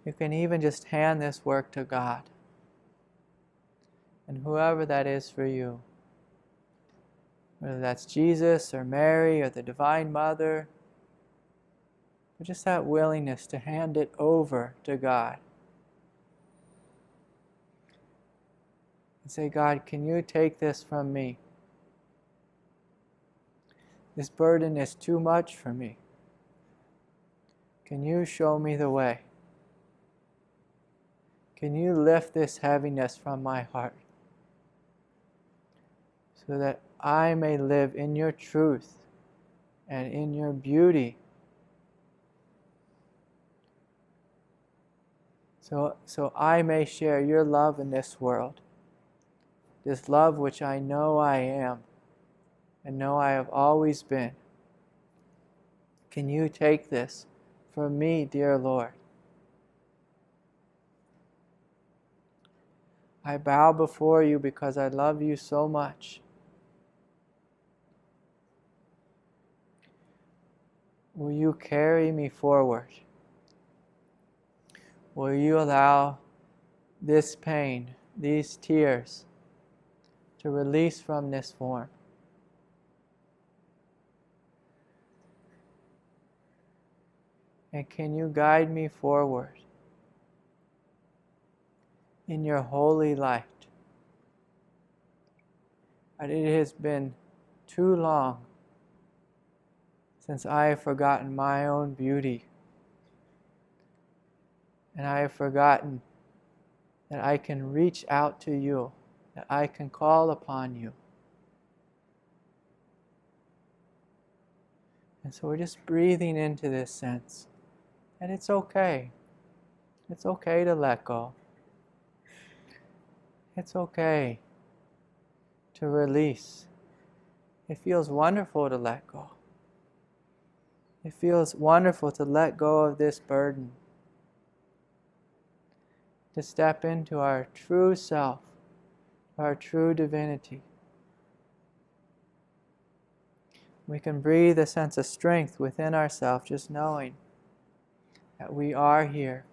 you can even just hand this work to God. And whoever that is for you, whether that's Jesus or Mary or the Divine Mother, but just that willingness to hand it over to God. And say, God, can you take this from me? This burden is too much for me. Can you show me the way? Can you lift this heaviness from my heart so that I may live in your truth and in your beauty? So I may share your love in this world, this love which I know I am and know I have always been. Can you take this from me, dear Lord? I bow before you because I love you so much. Will you carry me forward? Will you allow this pain, these tears, to release from this form? And can you guide me forward in your holy light? But it has been too long since I have forgotten my own beauty. And I have forgotten that I can reach out to you, that I can call upon you. And so we're just breathing into this sense. And it's okay. It's okay to let go. It's okay to release. It feels wonderful to let go. It feels wonderful to let go of this burden. To step into our true self, our true divinity. We can breathe a sense of strength within ourselves, just knowing that we are here.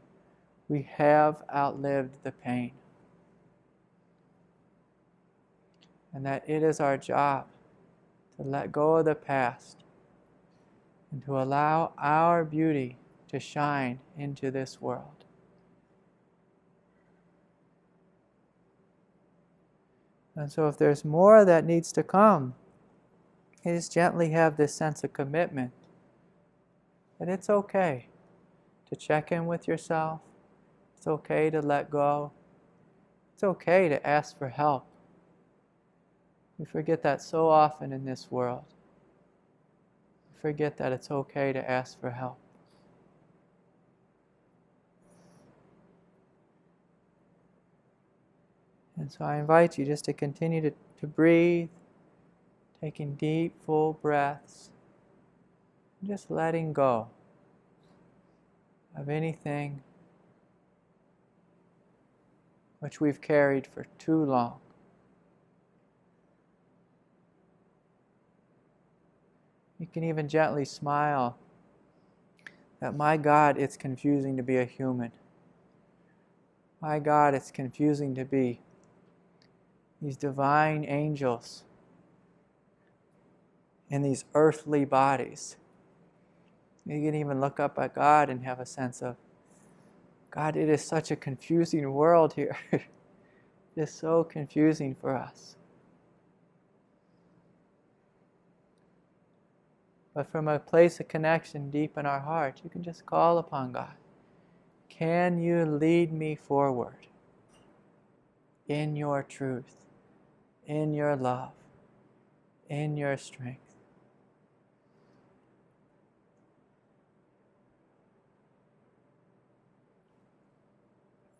We have outlived the pain. And that it is our job to let go of the past and to allow our beauty to shine into this world. And so if there's more that needs to come, you just gently have this sense of commitment that it's okay to check in with yourself. It's okay to let go. It's okay to ask for help. We forget that so often in this world. We forget that it's okay to ask for help. And so I invite you just to continue to breathe, taking deep, full breaths, and just letting go of anything which we've carried for too long. You can even gently smile that, my God, it's confusing to be a human. My God, it's confusing to be these divine angels in these earthly bodies. You can even look up at God and have a sense of, God, it is such a confusing world here. It's so confusing for us. But from a place of connection deep in our heart, you can just call upon God. Can you lead me forward in your truth, in your love, in your strength?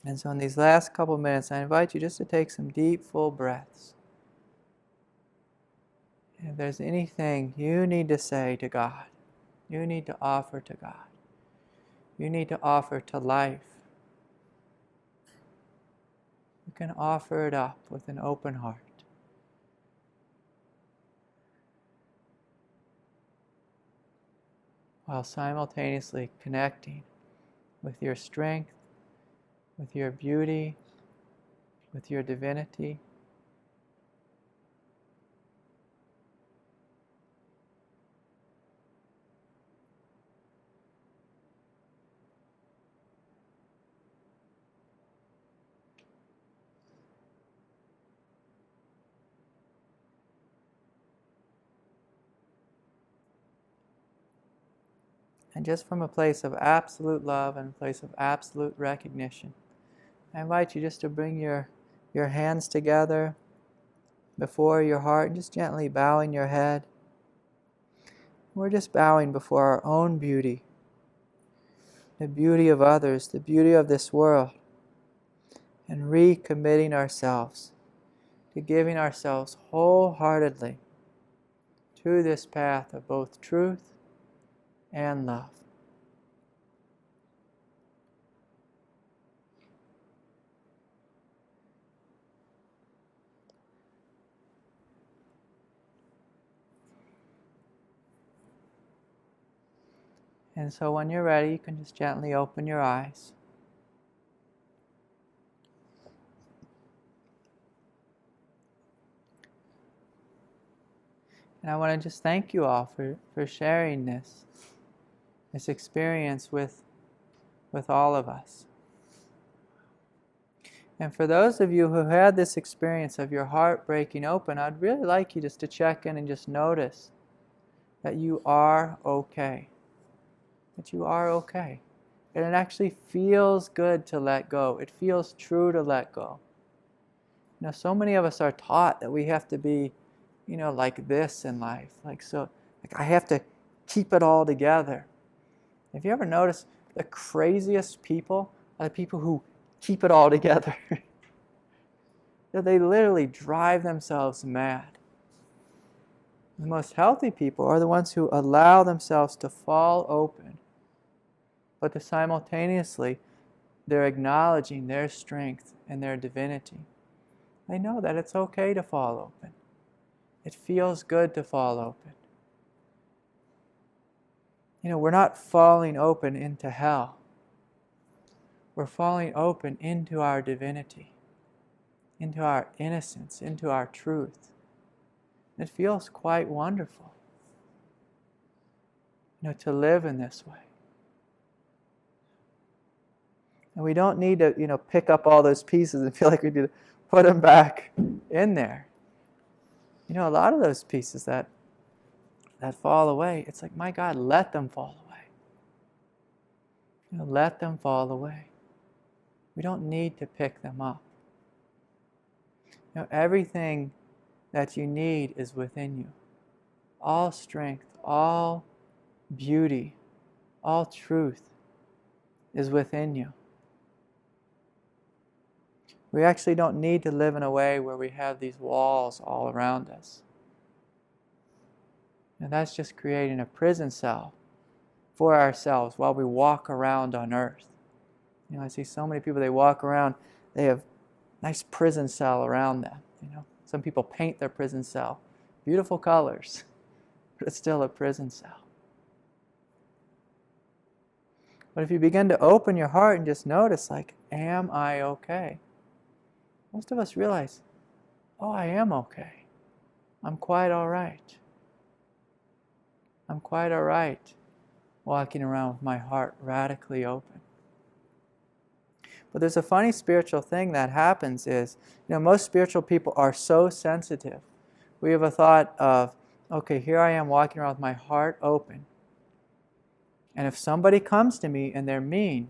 And so in these last couple minutes, I invite you just to take some deep, full breaths. If there's anything you need to say to God, you need to offer to God, you need to offer to life, you can offer it up with an open heart. While simultaneously connecting with your strength, with your beauty, with your divinity. And just from a place of absolute love and a place of absolute recognition, I invite you just to bring your hands together before your heart, just gently bowing your head. We're just bowing before our own beauty, the beauty of others, the beauty of this world, and recommitting ourselves to giving ourselves wholeheartedly to this path of both truth and love. And so when you're ready, you can just gently open your eyes. And I want to just thank you all for sharing this. this experience with all of us. And for those of you who had this experience of your heart breaking open, I'd really like you just to check in and just notice that you are okay. That you are okay. And it actually feels good to let go. It feels true to let go. You know, so many of us are taught that we have to be, like this in life. Like I have to keep it all together. Have you ever noticed the craziest people are the people who keep it all together? They literally drive themselves mad. The most healthy people are the ones who allow themselves to fall open, but simultaneously they're acknowledging their strength and their divinity. They know that it's okay to fall open. It feels good to fall open. We're not falling open into hell. We're falling open into our divinity, into our innocence, into our truth. It feels quite wonderful, to live in this way. And we don't need to, pick up all those pieces and feel like we need to put them back in there. A lot of those pieces that fall away, it's like, my God, let them fall away. Let them fall away. We don't need to pick them up. Everything that you need is within you. All strength, all beauty, all truth is within you. We actually don't need to live in a way where we have these walls all around us. And that's just creating a prison cell for ourselves while we walk around on earth. I see so many people, they walk around, they have a nice prison cell around them. Some people paint their prison cell. Beautiful colors, but it's still a prison cell. But if you begin to open your heart and just notice, like, am I okay? Most of us realize, oh, I am okay. I'm quite all right. I'm quite all right walking around with my heart radically open. But there's a funny spiritual thing that happens is, most spiritual people are so sensitive. We have a thought of, okay, here I am walking around with my heart open. And if somebody comes to me and they're mean,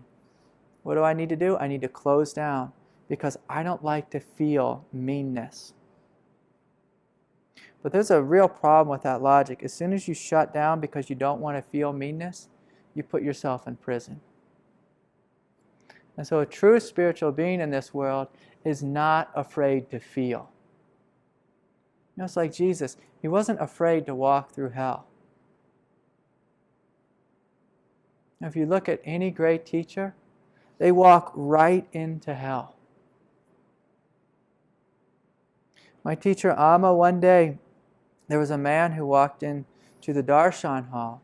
what do I need to do? I need to close down because I don't like to feel meanness. But there's a real problem with that logic. As soon as you shut down because you don't want to feel meanness, you put yourself in prison. And so a true spiritual being in this world is not afraid to feel. It's like Jesus. He wasn't afraid to walk through hell. Now, if you look at any great teacher, they walk right into hell. My teacher Amma, one day, there was a man who walked into the darshan hall,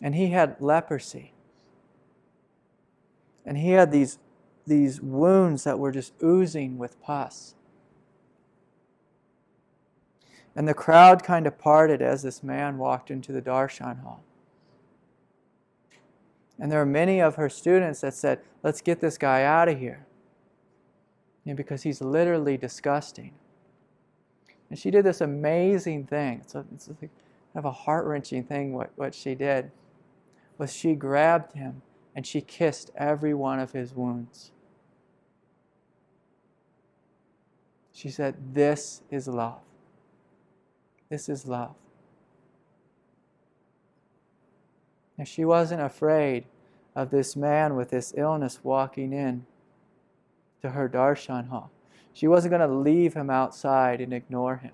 and he had leprosy. And he had these wounds that were just oozing with pus. And the crowd kind of parted as this man walked into the darshan hall. And there were many of her students that said, let's get this guy out of here. Because he's literally disgusting. And she did this amazing thing. It's kind of a heart-wrenching thing what she did. Was she grabbed him and she kissed every one of his wounds. She said, this is love. This is love. And she wasn't afraid of this man with this illness walking in to her darshan hall. She wasn't going to leave him outside and ignore him.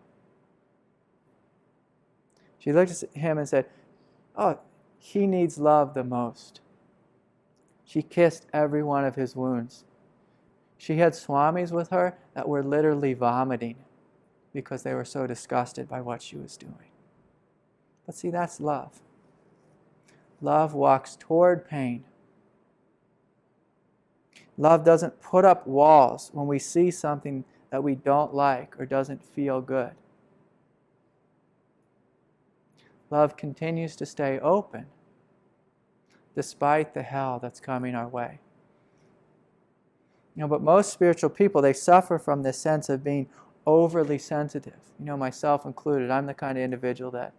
She looked at him and said, oh, he needs love the most. She kissed every one of his wounds. She had swamis with her that were literally vomiting because they were so disgusted by what she was doing. But see, that's love. Love walks toward pain. Love doesn't put up walls when we see something that we don't like or doesn't feel good. Love continues to stay open despite the hell that's coming our way. But most spiritual people, they suffer from this sense of being overly sensitive. Myself included. I'm the kind of individual that,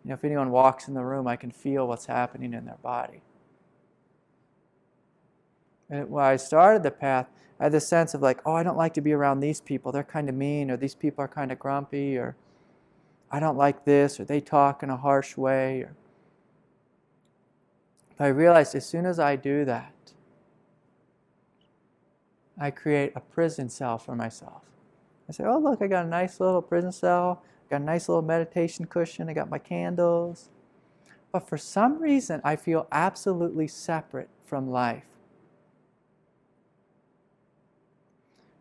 if anyone walks in the room, I can feel what's happening in their body. And when I started the path, I had this sense of like, oh, I don't like to be around these people. They're kind of mean, or these people are kind of grumpy, or I don't like this, or they talk in a harsh way. But I realized as soon as I do that, I create a prison cell for myself. I say, oh, look, I got a nice little prison cell. I got a nice little meditation cushion. I got my candles. But for some reason, I feel absolutely separate from life.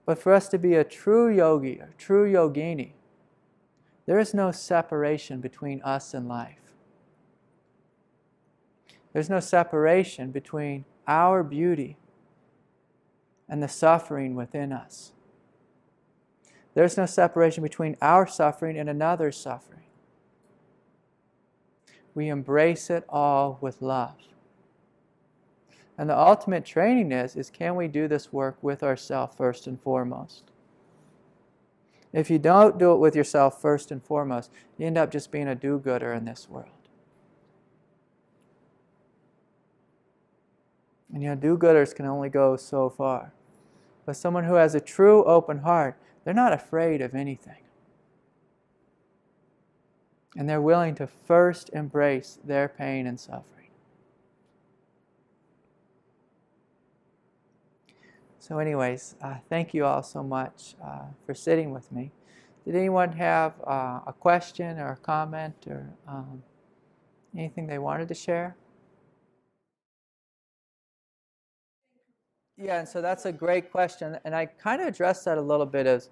But for us to be a true yogi, a true yogini, there is no separation between us and life. There's no separation between our beauty and the suffering within us. There's no separation between our suffering and another's suffering. We embrace it all with love. And the ultimate training is can we do this work with ourselves first and foremost? If you don't do it with yourself first and foremost, you end up just being a do-gooder in this world. And do-gooders can only go so far. But someone who has a true open heart, they're not afraid of anything. And they're willing to first embrace their pain and suffering. So anyways, thank you all so much for sitting with me. Did anyone have a question or a comment or anything they wanted to share? Yeah, and so that's a great question. And I kind of addressed that a little bit as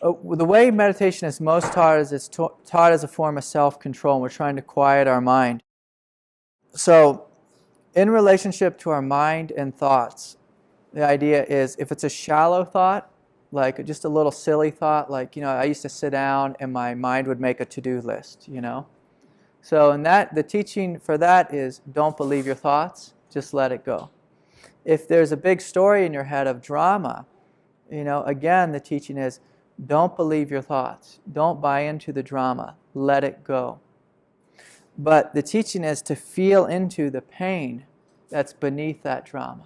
the way meditation is most taught is it's taught as a form of self-control. We're trying to quiet our mind. So in relationship to our mind and thoughts, the idea is if it's a shallow thought, like just a little silly thought, like, I used to sit down and my mind would make a to-do list, So in that, the teaching for that is don't believe your thoughts, just let it go. If there's a big story in your head of drama, again, the teaching is don't believe your thoughts. Don't buy into the drama. Let it go. But the teaching is to feel into the pain that's beneath that drama,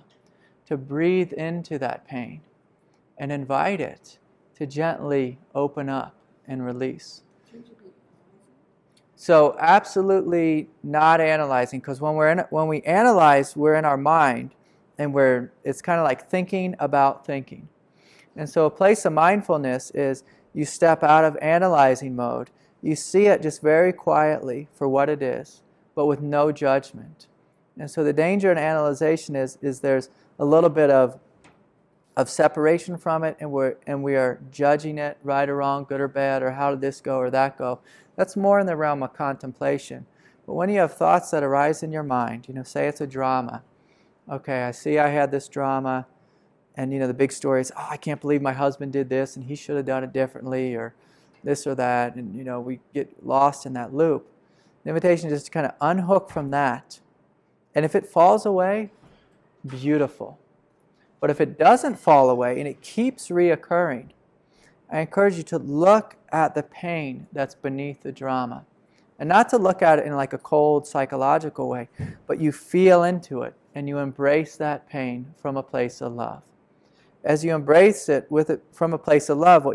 to breathe into that pain and invite it to gently open up and release. So absolutely not analyzing, because when we analyze, we're in our mind, and it's kind of like thinking about thinking. And so a place of mindfulness is you step out of analyzing mode. You see it just very quietly for what it is, but with no judgment. And so the danger in analyzation is there's a little bit of separation from it, and we are judging it right or wrong, good or bad, or how did this go or that go. That's more in the realm of contemplation. But when you have thoughts that arise in your mind, say it's a drama. Okay, I see I had this drama, and the big story is, oh, I can't believe my husband did this, and he should have done it differently, or this or that, and we get lost in that loop. The invitation is just to kind of unhook from that, and if it falls away, beautiful. But if it doesn't fall away and it keeps reoccurring, I encourage you to look at the pain that's beneath the drama. And not to look at it in like a cold psychological way, but you feel into it and you embrace that pain from a place of love. As you embrace it from a place of love,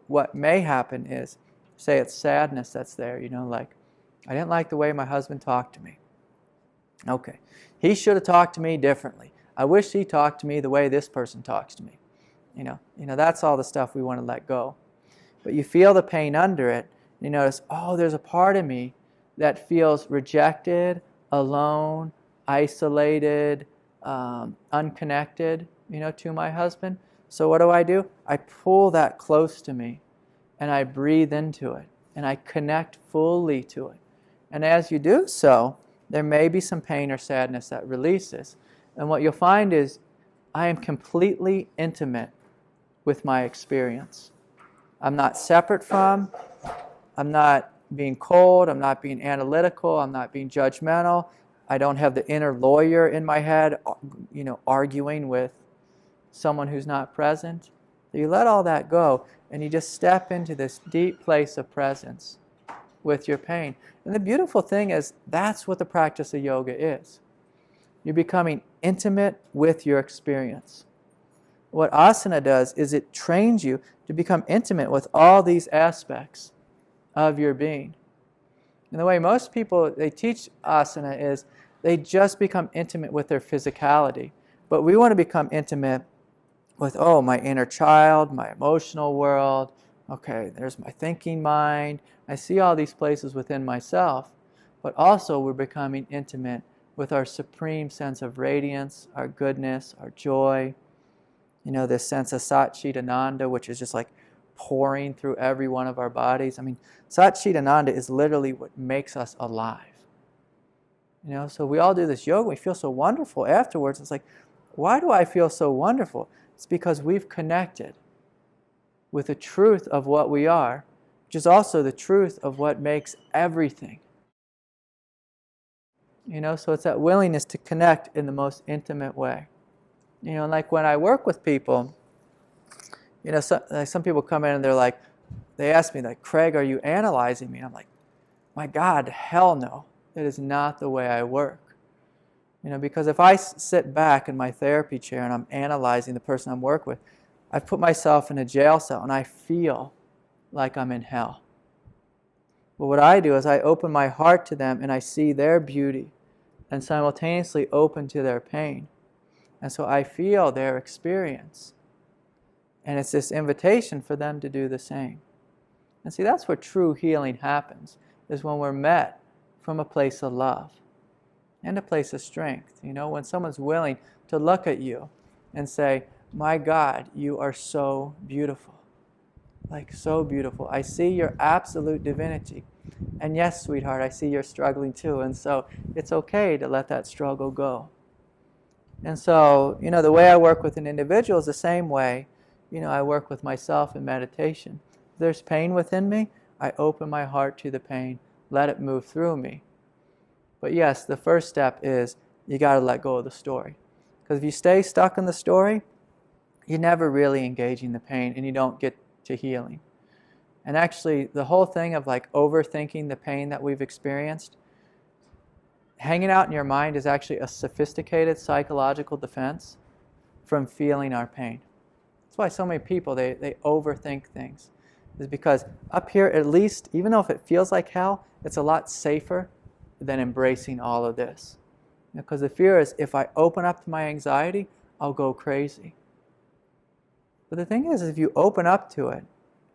what may happen is, say it's sadness that's there, like, I didn't like the way my husband talked to me. Okay, he should have talked to me differently. I wish he talked to me the way this person talks to me. That's all the stuff we want to let go. But you feel the pain under it, and you notice, oh, there's a part of me that feels rejected, alone, isolated, unconnected, to my husband. So what do? I pull that close to me, and I breathe into it, and I connect fully to it. And as you do so, there may be some pain or sadness that releases. And what you'll find is, I am completely intimate with my experience. I'm not separate from, I'm not being cold, I'm not being analytical, I'm not being judgmental. I don't have the inner lawyer in my head, arguing with someone who's not present. So you let all that go, and you just step into this deep place of presence with your pain. And the beautiful thing is, that's what the practice of yoga is. You're becoming intimate with your experience. What asana does is it trains you to become intimate with all these aspects of your being. And the way most people, they teach asana is they just become intimate with their physicality. But we want to become intimate with, my inner child, my emotional world. Okay, there's my thinking mind. I see all these places within myself. But also we're becoming intimate with our supreme sense of radiance, our goodness, our joy. This sense of Satchitananda, which is just like pouring through every one of our bodies. I mean, Satchitananda is literally what makes us alive. So we all do this yoga, we feel so wonderful afterwards. It's like, why do I feel so wonderful? It's because we've connected with the truth of what we are, which is also the truth of what makes everything. So it's that willingness to connect in the most intimate way. Like when I work with people, some people come in and they ask me, Craig, are you analyzing me? And I'm like, my God, hell no. That is not the way I work. Because if I sit back in my therapy chair and I'm analyzing the person I'm working with, I've put myself in a jail cell and I feel like I'm in hell. But what I do is I open my heart to them and I see their beauty and simultaneously open to their pain. And so I feel their experience. And it's this invitation for them to do the same. And see, that's where true healing happens, is when we're met from a place of love and a place of strength. When someone's willing to look at you and say, my God, you are so beautiful. Like, so beautiful. I see your absolute divinity. And yes, sweetheart, I see you're struggling too. And so it's okay to let that struggle go. And so, the way I work with an individual is the same way, I work with myself in meditation. If there's pain within me, I open my heart to the pain, let it move through me. But yes, the first step is you got to let go of the story. Because if you stay stuck in the story, you're never really engaging the pain and you don't get to healing. And actually, the whole thing of overthinking the pain that we've experienced, hanging out in your mind is actually a sophisticated psychological defense from feeling our pain. That's why so many people, they overthink things. Is because up here, at least, even though if it feels like hell, it's a lot safer than embracing all of this. Because the fear is, if I open up to my anxiety, I'll go crazy. But the thing is, if you open up to it,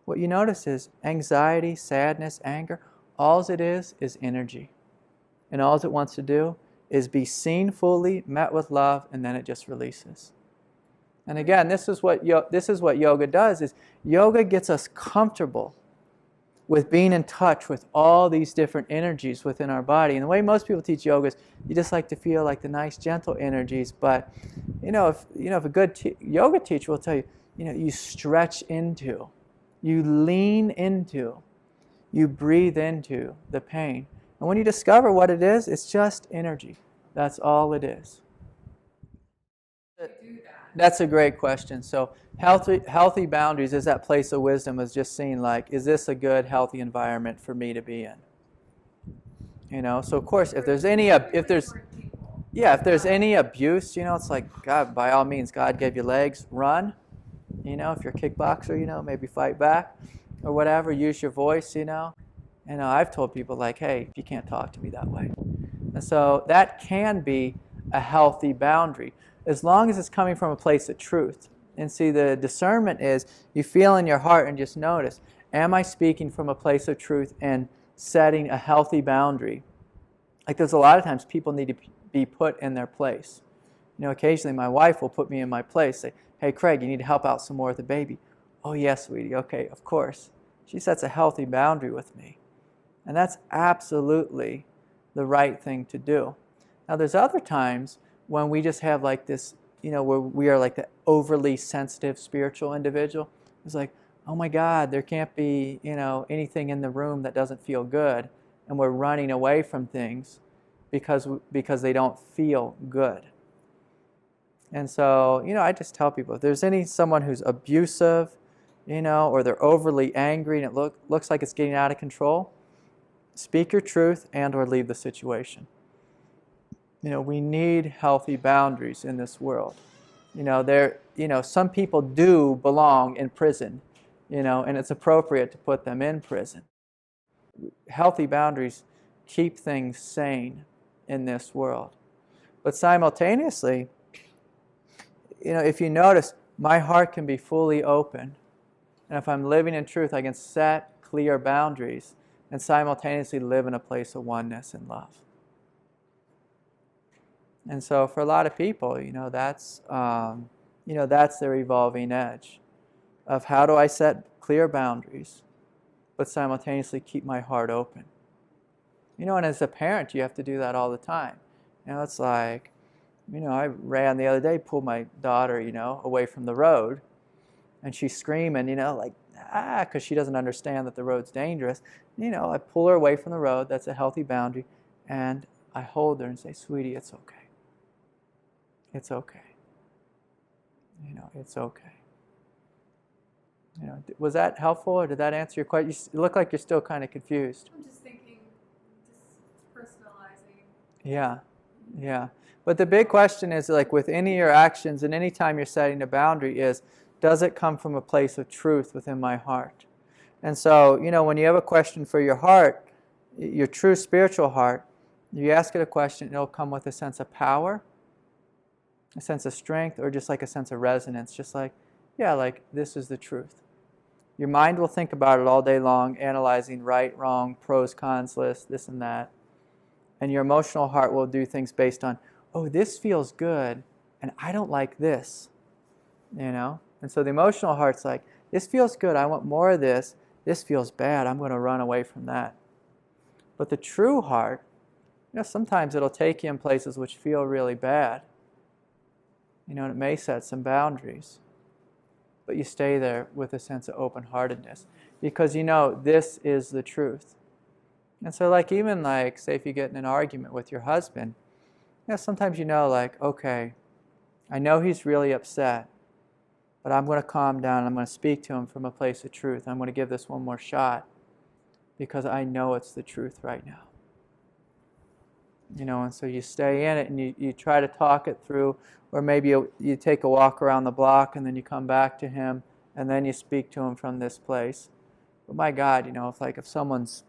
what you notice is anxiety, sadness, anger, all it is energy. And all it wants to do is be seen fully, met with love, and then it just releases. And again, this is what yoga does, is yoga gets us comfortable with being in touch with all these different energies within our body. And the way most people teach yoga is you just like to feel like the nice, gentle energies. But if a good yoga teacher will tell you, you stretch into, you lean into, you breathe into the pain. And when you discover what it is, it's just energy. That's all it is. That's a great question. So healthy boundaries is that place of wisdom, is just seeing is this a good, healthy environment for me to be in? So of course, if there's any abuse, it's like, God, by all means, God gave you legs, run. If you're a kickboxer, maybe fight back or whatever, use your voice, And I've told people hey, you can't talk to me that way. And so that can be a healthy boundary, as long as it's coming from a place of truth. And see, the discernment is you feel in your heart and just notice, am I speaking from a place of truth and setting a healthy boundary? There's a lot of times people need to be put in their place. Occasionally my wife will put me in my place, say, hey, Craig, you need to help out some more with the baby. Oh, yes, sweetie. Okay, of course. She sets a healthy boundary with me. And that's absolutely the right thing to do. Now, there's other times when we just have this, where we are the overly sensitive spiritual individual. It's like, oh my God, there can't be, anything in the room that doesn't feel good. And we're running away from things. because they don't feel good. And so, I just tell people, if there's someone who's abusive, or they're overly angry and it looks like it's getting out of control, speak your truth and or leave the situation. We need healthy boundaries in this world. Some people do belong in prison, and it's appropriate to put them in prison. Healthy boundaries keep things sane in this world. But simultaneously, if you notice, my heart can be fully open. And if I'm living in truth, I can set clear boundaries and simultaneously live in a place of oneness and love. And so for a lot of people, that's their evolving edge of how do I set clear boundaries, but simultaneously keep my heart open. And as a parent, you have to do that all the time. It's like, I ran the other day, pulled my daughter, away from the road, and she's screaming, because she doesn't understand that the road's dangerous. I pull her away from the road. That's a healthy boundary, and I hold her and say, "Sweetie, it's okay. It's okay. It's okay." Was that helpful, or did that answer your question? You look like you're still kind of confused. I'm just thinking, just personalizing. Yeah. But the big question is, like with any of your actions and any time you're setting a boundary, is, does it come from a place of truth within my heart? And so, when you have a question for your heart, your true spiritual heart, you ask it a question, it'll come with a sense of power, a sense of strength, or just like a sense of resonance, just like, yeah, like this is the truth. Your mind will think about it all day long, analyzing right, wrong, pros, cons list, this and that. And your emotional heart will do things based on, oh, this feels good, and I don't like this, And so the emotional heart's like, this feels good, I want more of this. This feels bad, I'm going to run away from that. But the true heart, sometimes it'll take you in places which feel really bad. And it may set some boundaries. But you stay there with a sense of open-heartedness. Because this is the truth. And so even say if you get in an argument with your husband, sometimes okay, I know he's really upset, but I'm going to calm down. I'm going to speak to him from a place of truth. I'm going to give this one more shot because I know it's the truth right now. And so you stay in it and you try to talk it through, or maybe you take a walk around the block and then you come back to him and then you speak to him from this place. But my God, if someone's,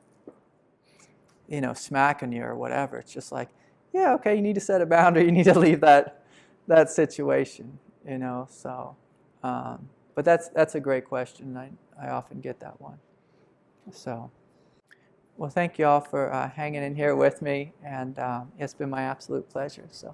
smacking you or whatever, it's just like, yeah, okay, you need to set a boundary, you need to leave that situation, so. But that's a great question. I often get that one. So, well, thank you all for hanging in here with me, and it's been my absolute pleasure. So.